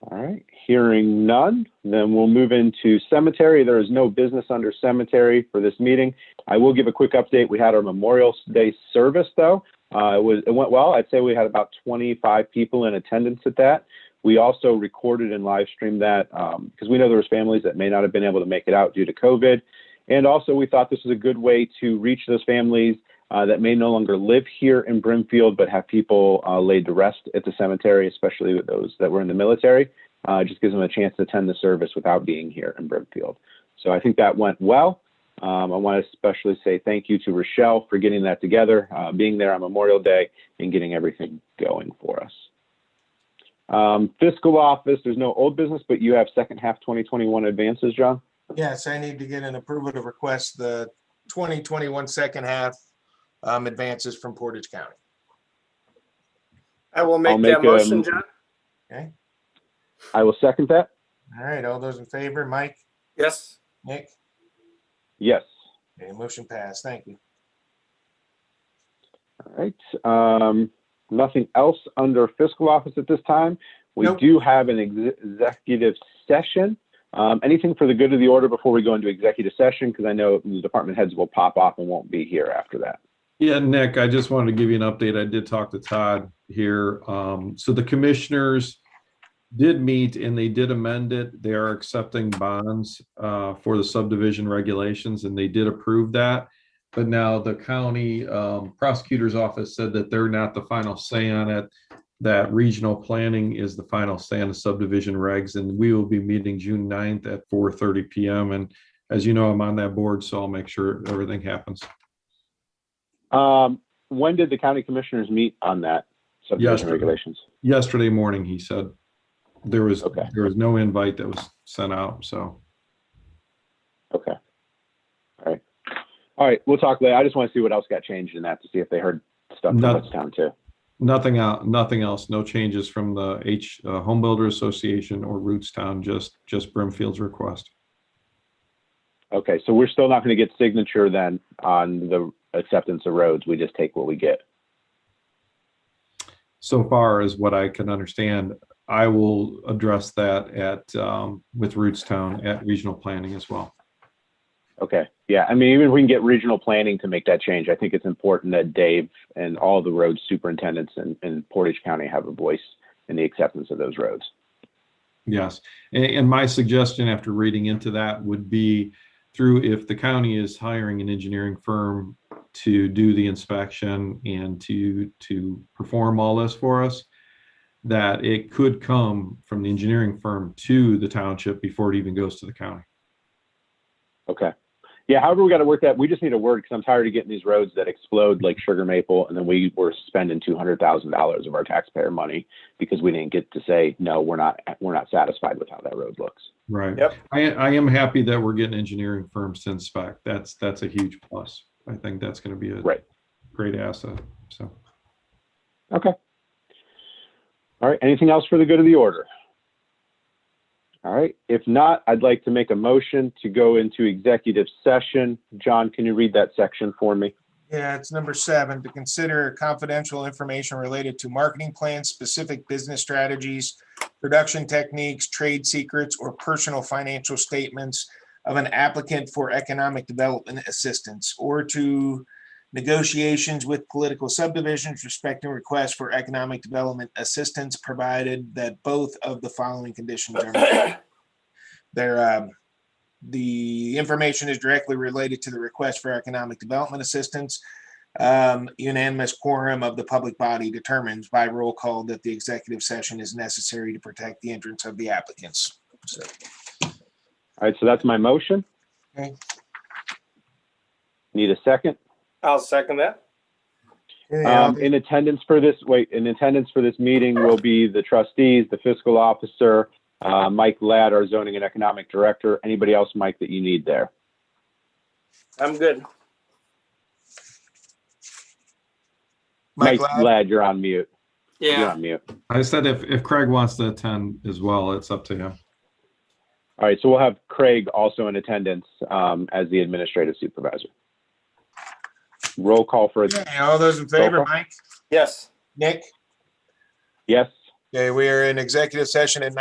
All right. Hearing none, then we'll move into cemetery. There is no business under cemetery for this meeting. I will give a quick update. We had our Memorial Day service though. It went well. I'd say we had about 25 people in attendance at that. We also recorded and live streamed that because we know there was families that may not have been able to make it out due to COVID. And also we thought this was a good way to reach those families that may no longer live here in Brimfield, but have people laid to rest at the cemetery, especially with those that were in the military. Just gives them a chance to attend the service without being here in Brimfield. So I think that went well. I want to especially say thank you to Rochelle for getting that together, being there on Memorial Day and getting everything going for us. Fiscal office, there's no old business, but you have second half 2021 advances, John? Yes, I need to get an approval to request the 2021 second half advances from Portage County. I will make I'll make that motion, John. Okay. I will second that. All right. All those in favor, Mike, Yes. Nick? Yes. Okay, motion passed. Thank you. All right. Nothing else under fiscal office at this time. We Nope. do have an executive session. Anything for the good of the order before we go into executive session? Because I know the department heads will pop off and won't be here after that. Yeah, Nick, I just wanted to give you an update. I did talk to Todd here. So the commissioners did meet and they did amend it. They are accepting bonds for the subdivision regulations, and they did approve that. But now the county prosecutor's office said that they're not the final say on it, that regional planning is the final say on the subdivision regs, and we will be meeting June 9th at 4:30 p.m. And as you know, I'm on that board, so I'll make sure everything happens. When did the county commissioners meet on that subdivision Yesterday. regulations? Yesterday morning, he said. There was Okay. no invite that was sent out, so. Okay. All right. All right. We'll talk later. I just want to see what else got changed in that to see if they heard stuff from Town too. Nothing else, no changes from the Home Builder Association or Rootstown, just Brimfield's request. Okay. So we're still not going to get signature then on the acceptance of roads. We just take what we get. So far as what I can understand, I will address that with Rootstown at regional planning as well. Okay. Yeah. I mean, even if we can get regional planning to make that change, I think it's important that Dave and all the road superintendents in Portage County have a voice in the acceptance of those roads. Yes. And my suggestion after reading into that would be if the county is hiring an engineering firm to do the inspection and to perform all this for us, that it could come from the engineering firm to the township before it even goes to the county. Okay. Yeah. However, we got to work that. We just need a word because I'm tired of getting these roads that explode like Sugar Maple, and then we were spending $200,000 of our taxpayer money because we didn't get to say no. We're not satisfied with how that road looks. Right. Yep. I am happy that we're getting engineering firms to inspect. That's a huge plus. I think that's going to be a great asset. So. Okay. All right. Anything else for the good of the order? All right. If not, I'd like to make a motion to go into executive session. John, can you read that section for me? Yeah, it's number 7, to consider confidential information related to marketing plans, specific business strategies, production techniques, trade secrets, or personal financial statements of an applicant for economic development assistance, or to negotiations with political subdivisions respecting requests for economic development assistance, provided that both of the following conditions are met. The information is directly related to the request for economic development assistance. Unanimous quorum of the public body determines by roll call that the executive session is necessary to protect the interests of the applicants. So, All right. So that's my motion. okay. Need a second? I'll second that. In attendance for this meeting will be the trustees, the fiscal officer, Mike Ladd, our zoning and economic director. Anybody else, Mike, that you need there? I'm good. Mike Mike Ladd? Ladd, you're on mute. You're Yeah. on mute. I said if Craig wants to attend as well, it's up to him. All right. So we'll have Craig also in attendance as the administrative supervisor. Roll call for Okay, all those in favor, Roll call. Mike, Yes. Nick? yes. Okay, we are in executive session at